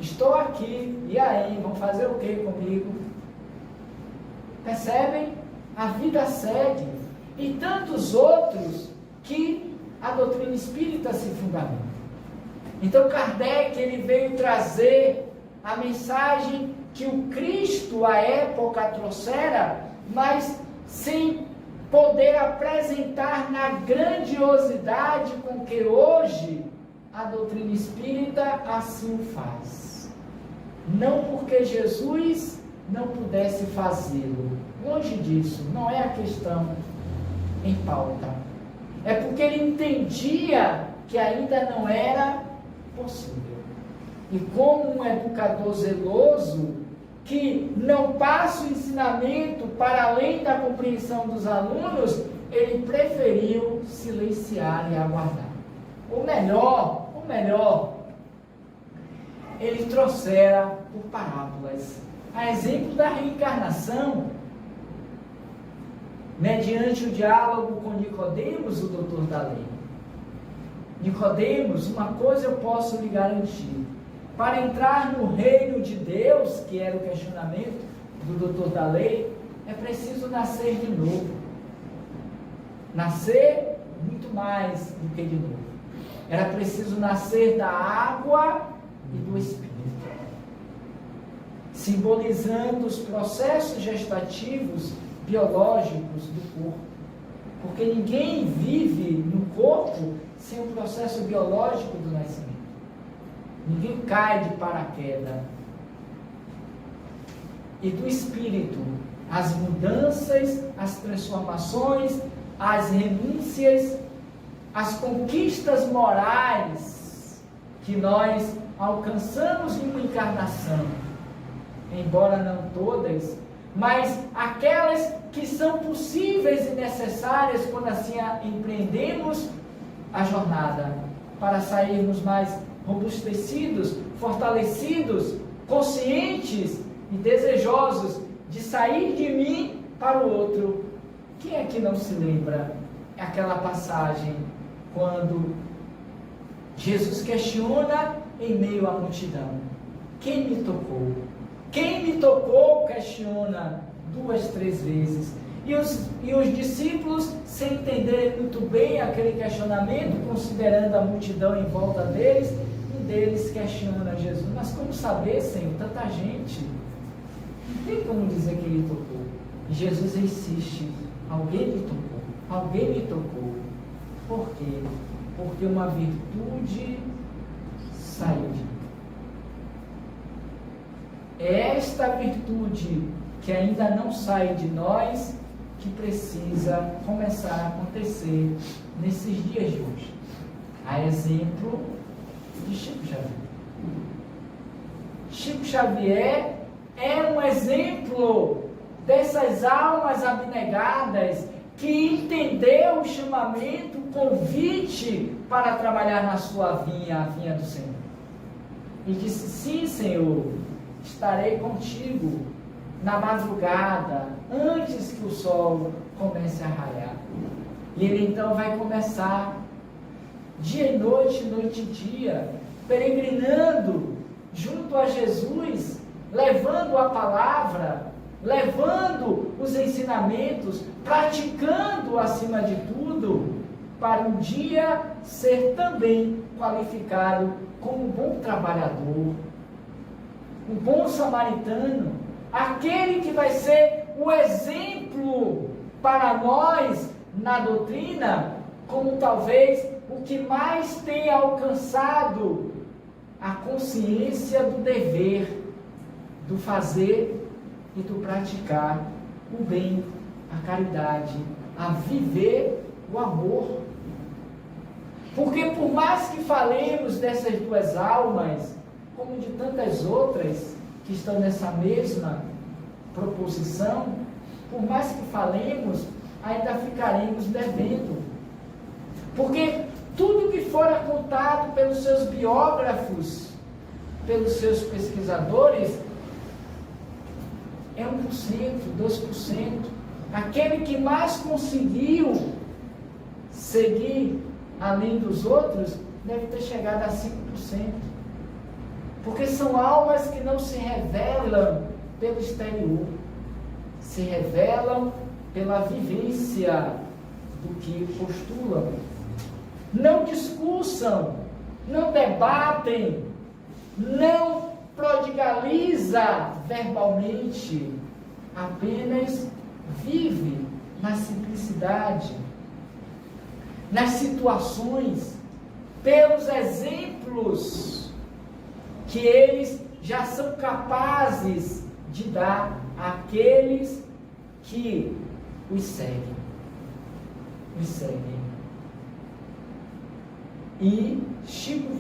Estou aqui, e aí, vão fazer o que comigo? Percebem? A vida segue. E tantos outros que a doutrina espírita se fundamenta. Então Kardec, ele veio trazer a mensagem que o Cristo à época trouxera, mas sem poder apresentar na grandiosidade com que hoje a doutrina espírita assim o faz. Não porque Jesus não pudesse fazê-lo, longe disso, não é a questão em pauta. É porque ele entendia que ainda não era possível. E como um educador zeloso, que não passa o ensinamento para além da compreensão dos alunos, ele preferiu silenciar e aguardar. Ou melhor, ele trouxera por parábolas. A exemplo da reencarnação, mediante o diálogo com Nicodemos, o doutor da lei. Nicodemos, uma coisa eu posso lhe garantir: para entrar no reino de Deus, que era o questionamento do doutor da lei, é preciso nascer de novo. Nascer muito mais do que de novo. Era preciso nascer da água e do Espírito, simbolizando os processos gestativos biológicos do corpo. Porque ninguém vive no corpo sem o processo biológico do nascimento. Ninguém cai de paraquedas. E do espírito, as mudanças, as transformações, as renúncias, as conquistas morais que nós alcançamos em uma encarnação, embora não todas, mas aquelas que são possíveis e necessárias quando assim empreendemos a jornada, para sairmos mais robustecidos, fortalecidos, conscientes e desejosos de sair de mim para o outro. Quem é que não se lembra aquela passagem quando Jesus questiona em meio à multidão: quem me tocou? Quem me tocou? Questiona 2, 3 vezes. E os discípulos, sem entenderem muito bem aquele questionamento, considerando a multidão em volta deles, um deles questiona Jesus: mas como saber, Senhor, tanta gente? Não tem como dizer que ele tocou. E Jesus insiste: alguém me tocou, alguém me tocou. Por quê? Porque uma virtude saiu de mim. É esta virtude que ainda não sai de nós que precisa começar a acontecer nesses dias de hoje. A exemplo de Chico Xavier. Chico Xavier é um exemplo dessas almas abnegadas que entendeu o chamamento, o convite para trabalhar na sua vinha, a vinha do Senhor. E disse: sim, Senhor, estarei contigo na madrugada, antes que o sol comece a raiar. E ele então vai começar, dia e noite e dia, peregrinando junto a Jesus, levando a palavra, levando os ensinamentos, praticando acima de tudo, para um dia ser também qualificado como um bom trabalhador, um bom samaritano, aquele que vai ser o exemplo para nós na doutrina, como talvez o que mais tenha alcançado a consciência do dever, do fazer e do praticar o bem, a caridade, a viver o amor. Porque por mais que falemos dessas duas almas, como de tantas outras que estão nessa mesma proposição, por mais que falemos, ainda ficaremos devendo. Porque tudo que for contado pelos seus biógrafos, pelos seus pesquisadores, é 1%, 2%. Aquele que mais conseguiu seguir além dos outros, deve ter chegado a 5%. Porque são almas que não se revelam pelo exterior, se revelam pela vivência do que postulam. Não discursam, não debatem, não prodigaliza verbalmente, apenas vive na simplicidade, nas situações, pelos exemplos que eles já são capazes de dar àqueles que os seguem. E Chico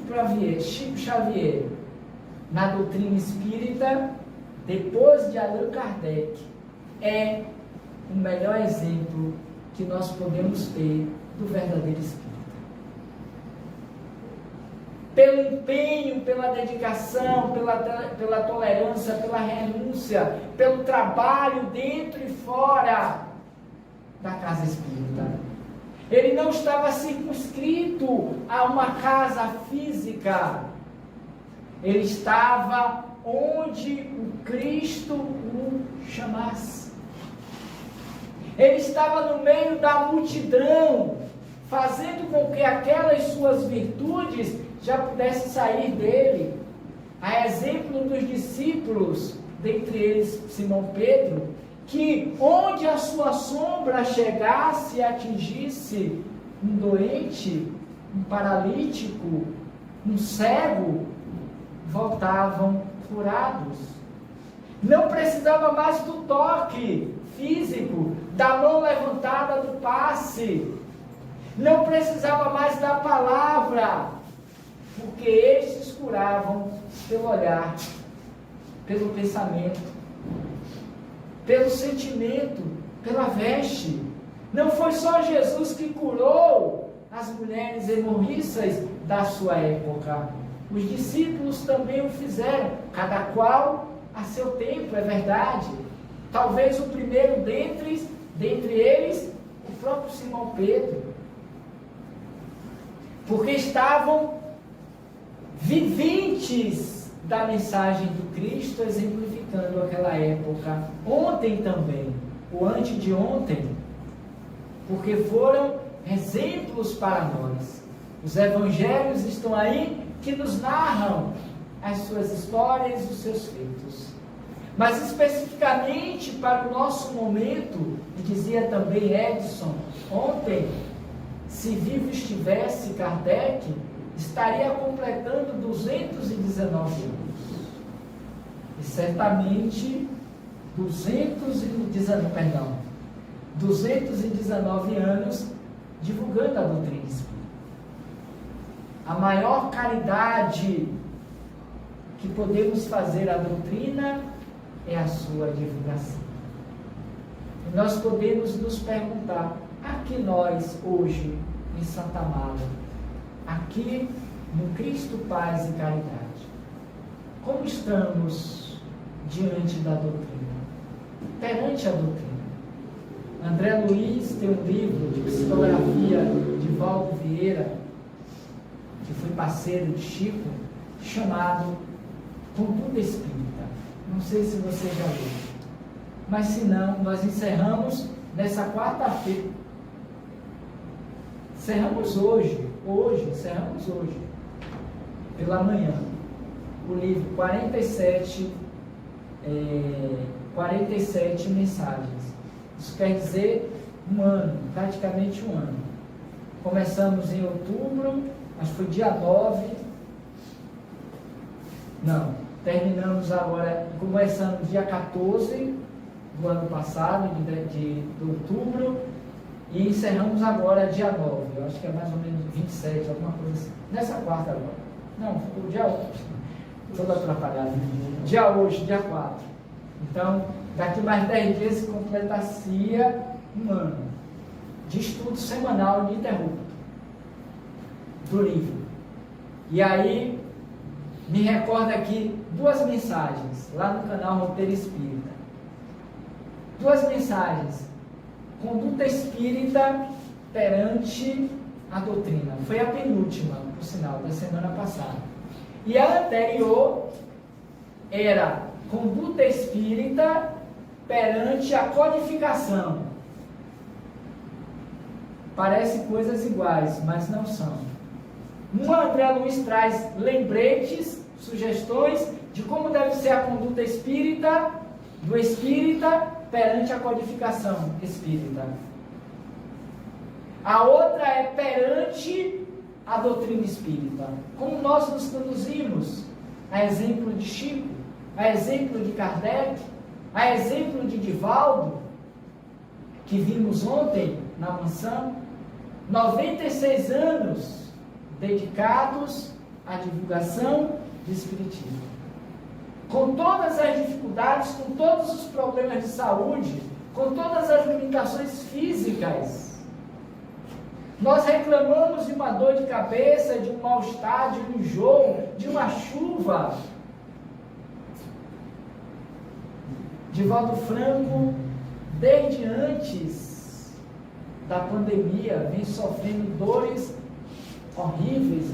Xavier, na doutrina espírita, depois de Allan Kardec, é o melhor exemplo que nós podemos ter do verdadeiro espírita. Pelo empenho, pela dedicação, pela tolerância, pela renúncia, pelo trabalho dentro e fora da casa espírita. Ele não estava circunscrito a uma casa física. Ele estava onde o Cristo o chamasse. Ele estava no meio da multidão, fazendo com que aquelas suas virtudes já pudessem sair dele. A exemplo dos discípulos, dentre eles Simão Pedro, que onde a sua sombra chegasse e atingisse um doente, um paralítico, um cego, voltavam curados. Não precisava mais do toque físico, da mão levantada do passe. Não precisava mais da palavra, porque estes curavam pelo olhar, pelo pensamento, pelo sentimento, pela veste. Não foi só Jesus que curou as mulheres hemorroíças da sua época. Os discípulos também o fizeram, cada qual a seu tempo, é verdade. Talvez o primeiro dentre eles, o próprio Simão Pedro. Porque estavam viventes da mensagem do Cristo, exemplificando aquela época. Ontem também, ou antes de ontem, porque foram exemplos para nós. Os evangelhos estão aí que nos narram as suas histórias e os seus feitos. Mas especificamente para o nosso momento, e dizia também Edson ontem, se vivo estivesse Kardec, estaria completando 219 anos. E certamente 219 anos divulgando a doutrina espírita. A maior caridade que podemos fazer à doutrina é a sua divulgação. E nós podemos nos perguntar, aqui nós hoje em Santa Amaro, aqui no Cristo Paz e Caridade, como estamos diante da doutrina, perante a doutrina? André Luiz tem um livro de psicografia de Valdo Vieira, que foi parceiro de Chico, chamado Conduta Espírita. Não sei se você já leu, mas se não, nós encerramos nessa quarta-feira. Encerramos hoje, pela manhã, o livro 47 mensagens. Isso quer dizer um ano, praticamente um ano. Começamos em outubro, acho que foi dia 9. Não, terminamos agora, começamos dia 14 do ano passado, de outubro, e encerramos agora dia 9, eu acho que é mais ou menos 27, alguma coisa assim. Nessa quarta agora. Não, foi o dia 8. Todo atrapalhado. Dia hoje, dia 4. Então, daqui mais 10 dias se completaria um ano de estudo semanal ininterrupto do livro. E aí, me recorda aqui 2 mensagens, lá no canal Roteiro Espírita. 2 mensagens. Conduta espírita perante a doutrina. Foi a penúltima, por sinal, da semana passada. E a anterior era conduta espírita perante a codificação. Parecem coisas iguais, mas não são. André Luiz traz lembretes, sugestões de como deve ser a conduta espírita, do espírita perante a codificação espírita. A outra é perante a doutrina espírita. Como nós nos conduzimos, a exemplo de Chico, a exemplo de Kardec, a exemplo de Divaldo, que vimos ontem na mansão, 96 anos dedicados à divulgação do Espiritismo. Com todas as dificuldades, com todos os problemas de saúde, com todas as limitações físicas, nós reclamamos de uma dor de cabeça, de um mal-estar, de um enjoo, de uma chuva. Divaldo Franco, desde antes da pandemia, vem sofrendo dores horríveis,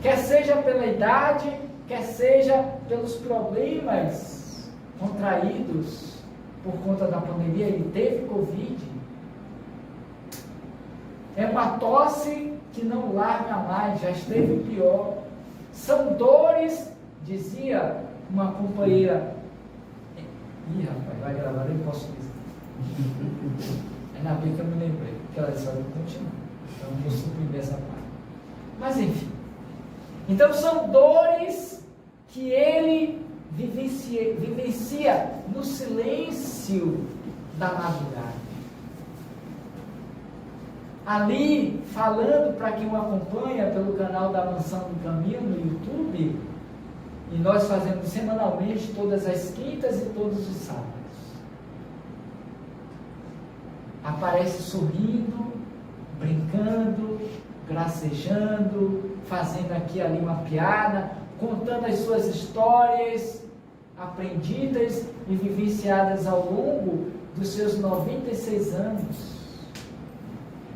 quer seja pela idade, quer seja pelos problemas contraídos por conta da pandemia. Ele teve Covid. É uma tosse que não larga mais, já esteve pior. São dores, dizia uma companheira Ih, rapaz, vai gravar, eu posso dizer. Ainda bem que eu me lembrei, porque ela disse, olha, continua. Então eu vou suprimir essa parte. Mas enfim. Então são dores que ele vivencia no silêncio da madrugada. Ali, falando para quem o acompanha pelo canal da Mansão do Caminho no YouTube, e nós fazemos semanalmente, todas as quintas e todos os sábados. Aparece sorrindo, brincando, gracejando, fazendo aqui e ali uma piada, contando as suas histórias aprendidas e vivenciadas ao longo dos seus 96 anos.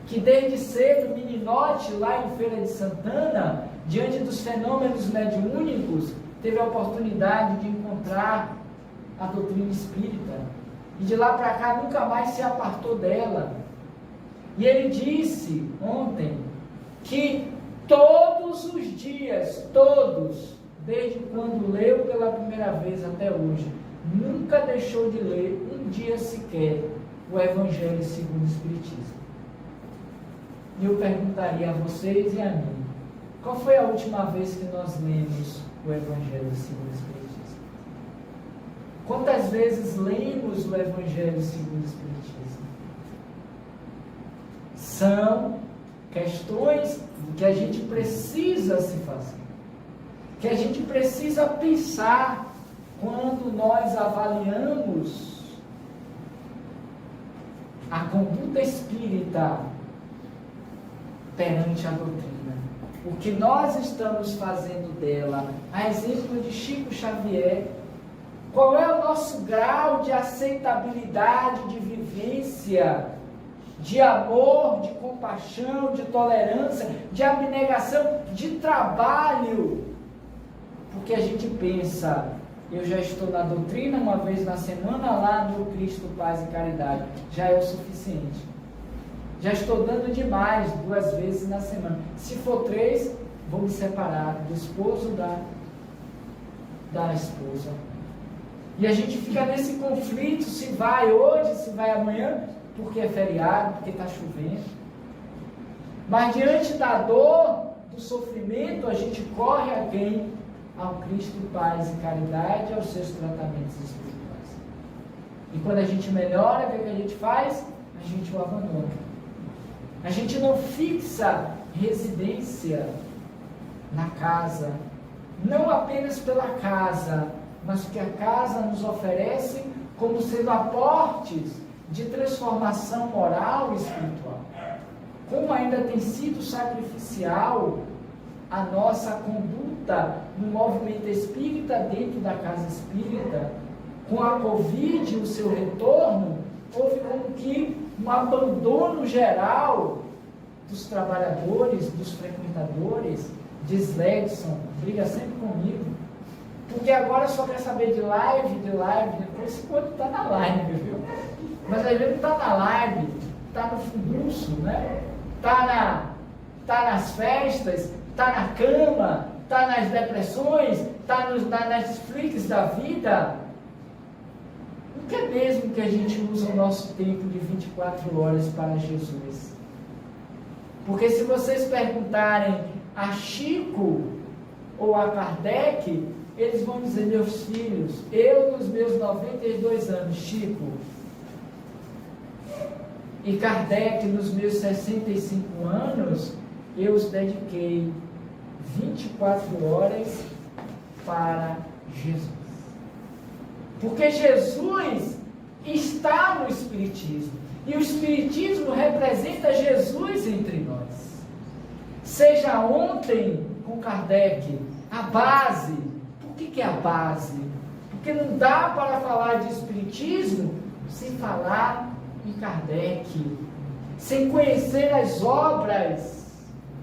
Que desde cedo, meninote, lá em Feira de Santana, diante dos fenômenos mediúnicos, teve a oportunidade de encontrar a doutrina espírita. E de lá para cá nunca mais se apartou dela. E ele disse ontem que todos os dias, todos, desde quando leu pela primeira vez até hoje, nunca deixou de ler um dia sequer o Evangelho segundo o Espiritismo. E eu perguntaria a vocês e a mim, qual foi a última vez que nós lemos o Evangelho segundo o Espiritismo? Quantas vezes lemos o Evangelho segundo o Espiritismo? São questões que a gente precisa se fazer, que a gente precisa pensar quando nós avaliamos a conduta espírita perante a doutrina. O que nós estamos fazendo dela, a exemplo de Chico Xavier, qual é o nosso grau de aceitabilidade, de vivência, de amor, de compaixão, de tolerância, de abnegação, de trabalho? Porque a gente pensa, eu já estou na doutrina uma vez na semana lá no Cristo, Paz e Caridade, já é o suficiente. Já estou dando demais 2 vezes na semana. Se for 3, vou me separar do esposo da esposa. E a gente fica nesse conflito, se vai hoje, se vai amanhã, porque é feriado, porque está chovendo. Mas diante da dor, do sofrimento, a gente corre a quem? Ao Cristo, Paz e Caridade, aos seus tratamentos espirituais. E quando a gente melhora, o que a gente faz? A gente o abandona. A gente não fixa residência na casa, não apenas pela casa, mas que a casa nos oferece como sendo aportes de transformação moral e espiritual. Como ainda tem sido sacrificial a nossa conduta no movimento espírita dentro da casa espírita, com a Covid e o seu retorno, houve como que um abandono geral dos trabalhadores, dos frequentadores. Diz Ledson, briga sempre comigo, porque agora só quer saber de live, depois quando está na live, viu? Mas às vezes não está na live, está no fundurso, né? Está nas festas, está na cama, está nas depressões, está na Netflix da vida. Não quer mesmo que a gente use o nosso tempo de 24 horas para Jesus? Porque se vocês perguntarem a Chico ou a Kardec, eles vão dizer, meus filhos, eu nos meus 92 anos, Chico, e Kardec nos meus 65 anos, eu os dediquei 24 horas para Jesus. Porque Jesus está no Espiritismo. E o Espiritismo representa Jesus entre nós. Seja ontem com Kardec, a base. Por que é a base? Porque não dá para falar de Espiritismo sem falar em Kardec, sem conhecer as obras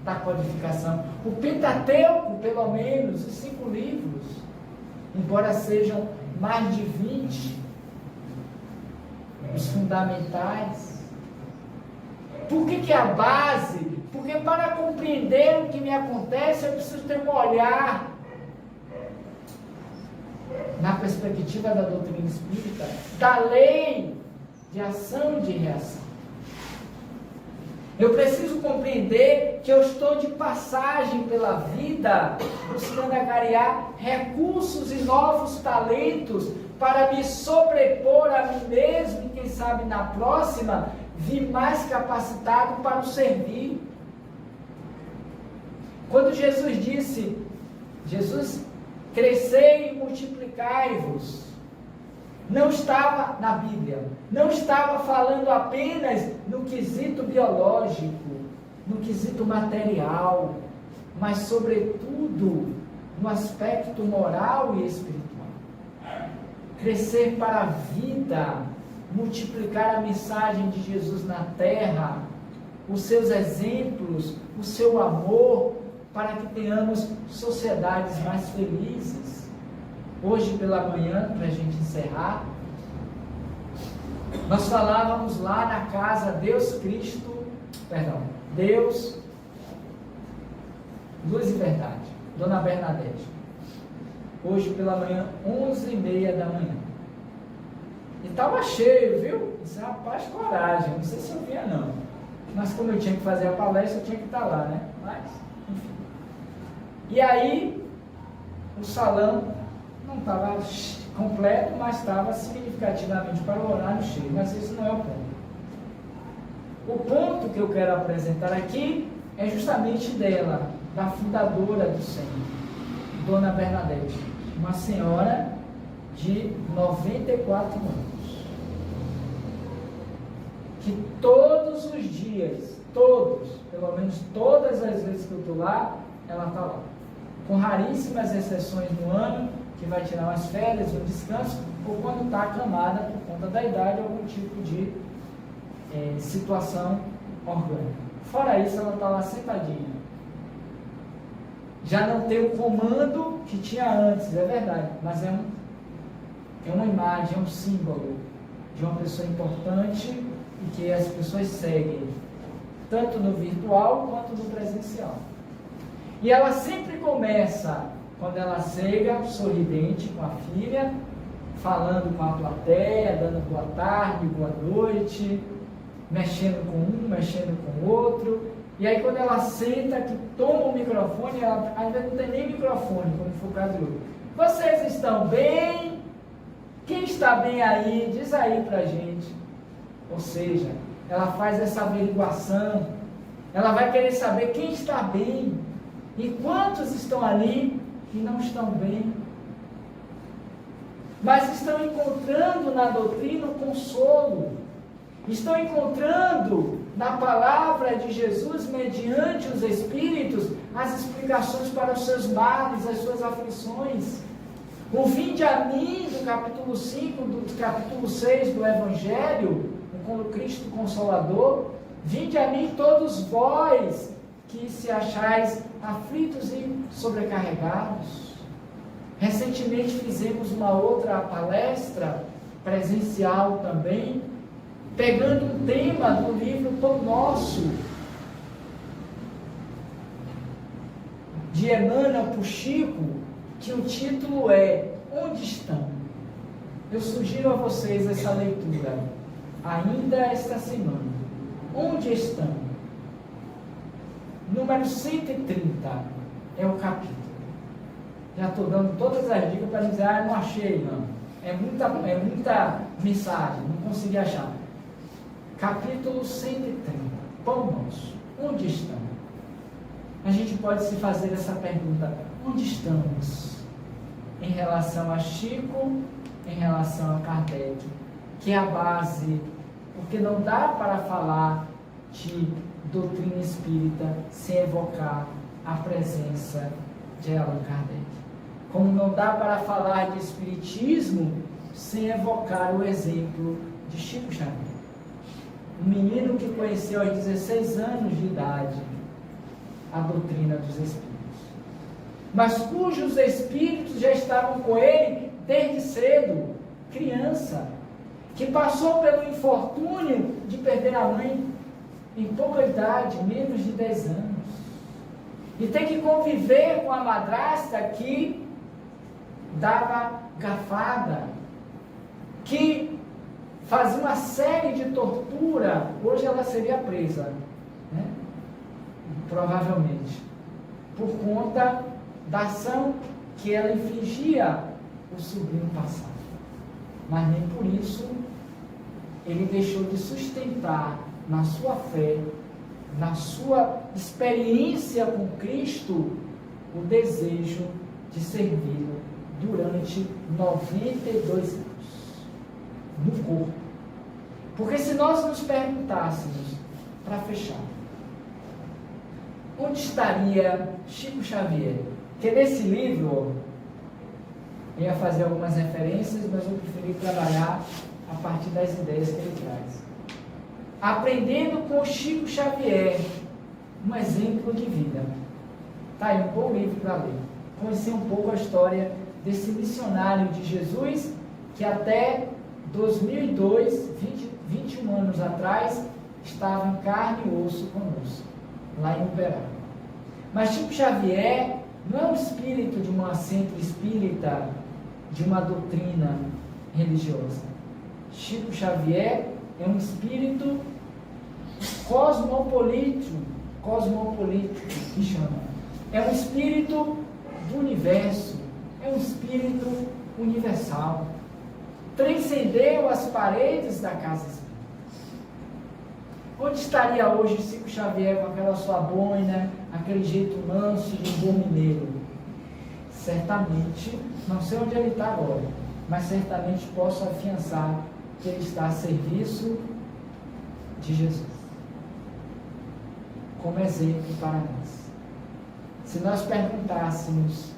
da codificação. O Pentateuco, pelo menos, os 5 livros, embora sejam mais de 20, os fundamentais. Por que é a base? Porque para compreender o que me acontece, eu preciso ter um olhar na perspectiva da doutrina espírita, da lei de ação e de reação. Eu preciso compreender que eu estou de passagem pela vida, buscando angariar recursos e novos talentos para me sobrepor a mim mesmo e, quem sabe, na próxima, vir mais capacitado para o servir. Quando Jesus disse, crescei e multiplicai-vos, não estava na Bíblia, não estava falando apenas no quesito biológico, no quesito material, mas sobretudo no aspecto moral e espiritual. Crescer para a vida, multiplicar a mensagem de Jesus na terra, os seus exemplos, o seu amor, para que tenhamos sociedades mais felizes. Hoje pela manhã, para a gente encerrar, nós falávamos lá na casa Deus, Luz e Verdade, Dona Bernadette. Hoje pela manhã, 11h30 da manhã. E estava cheio, viu? Disse, rapaz, coragem, não sei se eu via não. Mas como eu tinha que fazer a palestra, eu tinha que estar lá, né? Mas, enfim. E aí, o salão não estava completo, mas estava significativamente para o horário cheio. Mas isso não é o ponto. O ponto que eu quero apresentar aqui é justamente dela, da fundadora do centro, Dona Bernadette, uma senhora de 94 anos, que todos os dias, pelo menos todas as vezes que eu estou lá, ela está lá. Com raríssimas exceções no ano, que vai tirar umas férias, um descanso, ou quando está acamada por conta da idade, algum tipo de situação orgânica. Fora isso, ela está lá sentadinha. Já não tem o comando que tinha antes, é verdade, mas é uma imagem, é um símbolo de uma pessoa importante e que as pessoas seguem, tanto no virtual quanto no presencial. E ela sempre começa, quando ela chega, sorridente com a filha, falando com a plateia, dando boa tarde, boa noite, mexendo com um, mexendo com o outro. E aí quando ela senta, que toma o microfone, ela ainda não tem nem microfone, como foi o caso de hoje. Vocês estão bem? Quem está bem aí? Diz aí pra gente. Ou seja, ela faz essa averiguação, ela vai querer saber quem está bem e quantos estão ali e não estão bem, mas estão encontrando na doutrina o consolo, estão encontrando na palavra de Jesus, mediante os Espíritos, as explicações para os seus males, as suas aflições. O vinde a mim, do capítulo 5, do capítulo 6 do Evangelho, o Cristo Consolador, vinde a mim todos vós que se achais aflitos e sobrecarregados. Recentemente fizemos uma outra palestra presencial também, pegando um tema do livro Pão Nosso, de Emmanuel por Chico, que o título é Onde Estão? Eu sugiro a vocês essa leitura, ainda esta semana. Onde estão? Número 130 é o capítulo. Já estou dando todas as dicas para dizer, não achei, não. É muita mensagem, não consegui achar. Capítulo 130, Pão Nosso. Onde estão? A gente pode se fazer essa pergunta, onde estamos? Em relação a Chico, em relação a Kardec, que é a base, porque não dá para falar de doutrina espírita sem evocar a presença de Allan Kardec. Como não dá para falar de espiritismo sem evocar o exemplo de Chico Xavier. Um menino que conheceu aos 16 anos de idade a doutrina dos espíritos, mas cujos espíritos já estavam com ele desde cedo, criança, que passou pelo infortúnio de perder a mãe em pouca idade, menos de 10 anos, e tem que conviver com a madrasta que dava gafada, que fazia uma série de tortura, hoje ela seria presa, né? Provavelmente, por conta da ação que ela infligia o sobrinho passado. Mas nem por isso ele deixou de sustentar na sua fé, na sua experiência com Cristo, o desejo de servi-lo durante 92 anos, no corpo. Porque se nós nos perguntássemos, para fechar, onde estaria Chico Xavier? Que nesse livro, eu ia fazer algumas referências, mas eu preferi trabalhar a partir das ideias que ele traz. Aprendendo com Chico Xavier, um exemplo de vida. Está aí um bom livro para ler. Conhecer um pouco a história desse missionário de Jesus, que até 2002, 21 anos atrás, estava em carne e osso conosco, lá em Uberaba. Mas Chico Xavier não é um espírito de uma centro espírita, de uma doutrina religiosa. Chico Xavier é um espírito cosmopolítico, que chama. É um espírito do universo, é um espírito universal. Transcendeu as paredes da casa espírita. Onde estaria hoje Chico Xavier com aquela sua boina, aquele jeito manso de um bom mineiro? Certamente, não sei onde ele está agora, mas certamente posso afiançar que ele está a serviço de Jesus, como exemplo para nós. Se nós perguntássemos,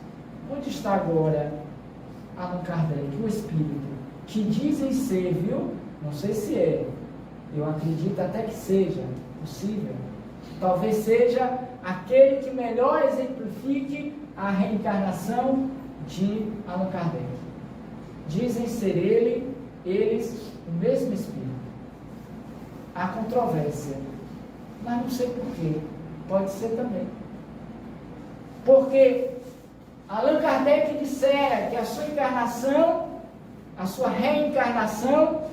onde está agora Allan Kardec, o Espírito, que dizem ser, viu? Não sei se é, eu acredito até que seja possível, talvez seja aquele que melhor exemplifique a reencarnação de Allan Kardec. Dizem ser eles o mesmo Espírito. Há controvérsia, mas não sei porquê, pode ser também. Porque Allan Kardec dissera que a sua encarnação, a sua reencarnação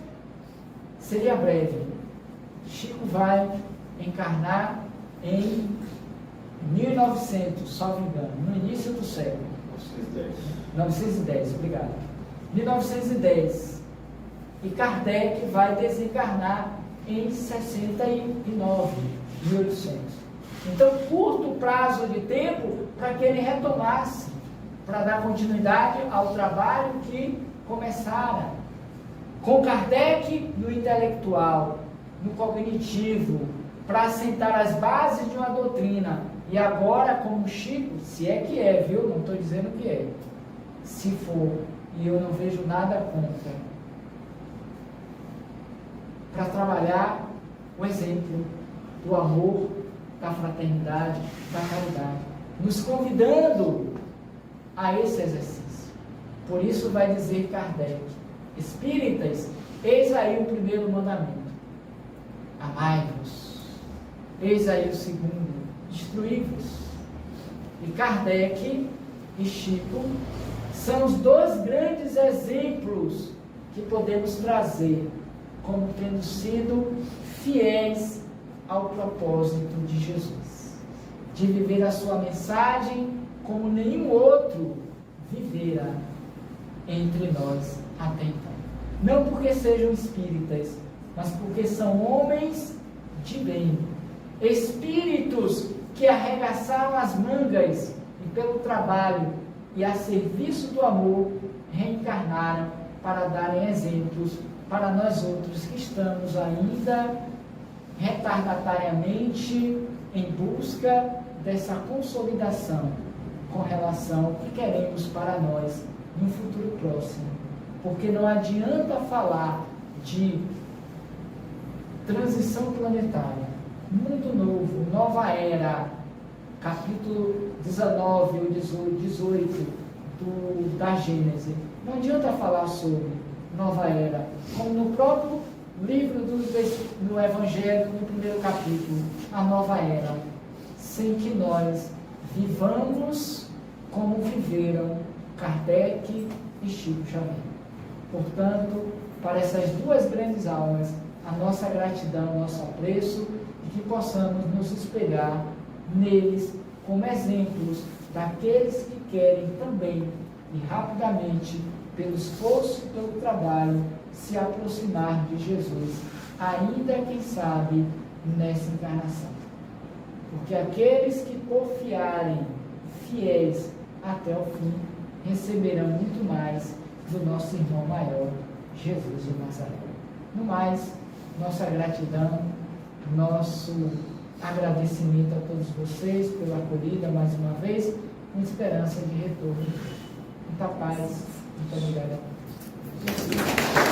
seria breve. Chico vai encarnar em 1900, salvo engano, no início do século. 1910, obrigado. 1910. E Kardec vai desencarnar em 69, 1800. Então, curto prazo de tempo para que ele retomasse, para dar continuidade ao trabalho que começara. Com Kardec no intelectual, no cognitivo, para assentar as bases de uma doutrina. E agora, como Chico, se é que é, viu? Não estou dizendo que é. Se for, e eu não vejo nada contra, para trabalhar o exemplo do amor, da fraternidade, da caridade, nos convidando a esse exercício. Por isso vai dizer Kardec, espíritas, eis aí o primeiro mandamento, amai-vos. Eis aí o segundo, instruí-vos. E Kardec e Chico são os dois grandes exemplos que podemos trazer como tendo sido fiéis ao propósito de Jesus, de viver a sua mensagem como nenhum outro vivera entre nós até então. Não porque sejam espíritas, mas porque são homens de bem, espíritos que arregaçaram as mangas e pelo trabalho e a serviço do amor reencarnaram para darem exemplos para nós outros que estamos ainda retardatariamente em busca dessa consolidação com relação ao que queremos para nós no futuro próximo. Porque não adianta falar de transição planetária, mundo novo, nova era, capítulo 19 ou 18 da Gênese. Não adianta falar sobre nova era, como no próprio livro do Evangelho, no primeiro capítulo, a nova era, sem que nós vivamos como viveram Kardec e Chico Xavier. Portanto, para essas duas grandes almas, a nossa gratidão, nosso apreço, e que possamos nos espelhar neles como exemplos daqueles que querem também e rapidamente, pelo esforço e pelo trabalho, se aproximar de Jesus, ainda, quem sabe, nessa encarnação. Porque aqueles que porfiarem fiéis até o fim, receberão muito mais do nosso irmão maior, Jesus de Nazaré. No mais, nossa gratidão, nosso agradecimento a todos vocês pela acolhida mais uma vez, com esperança de retorno. Muita paz, muito obrigado a todos.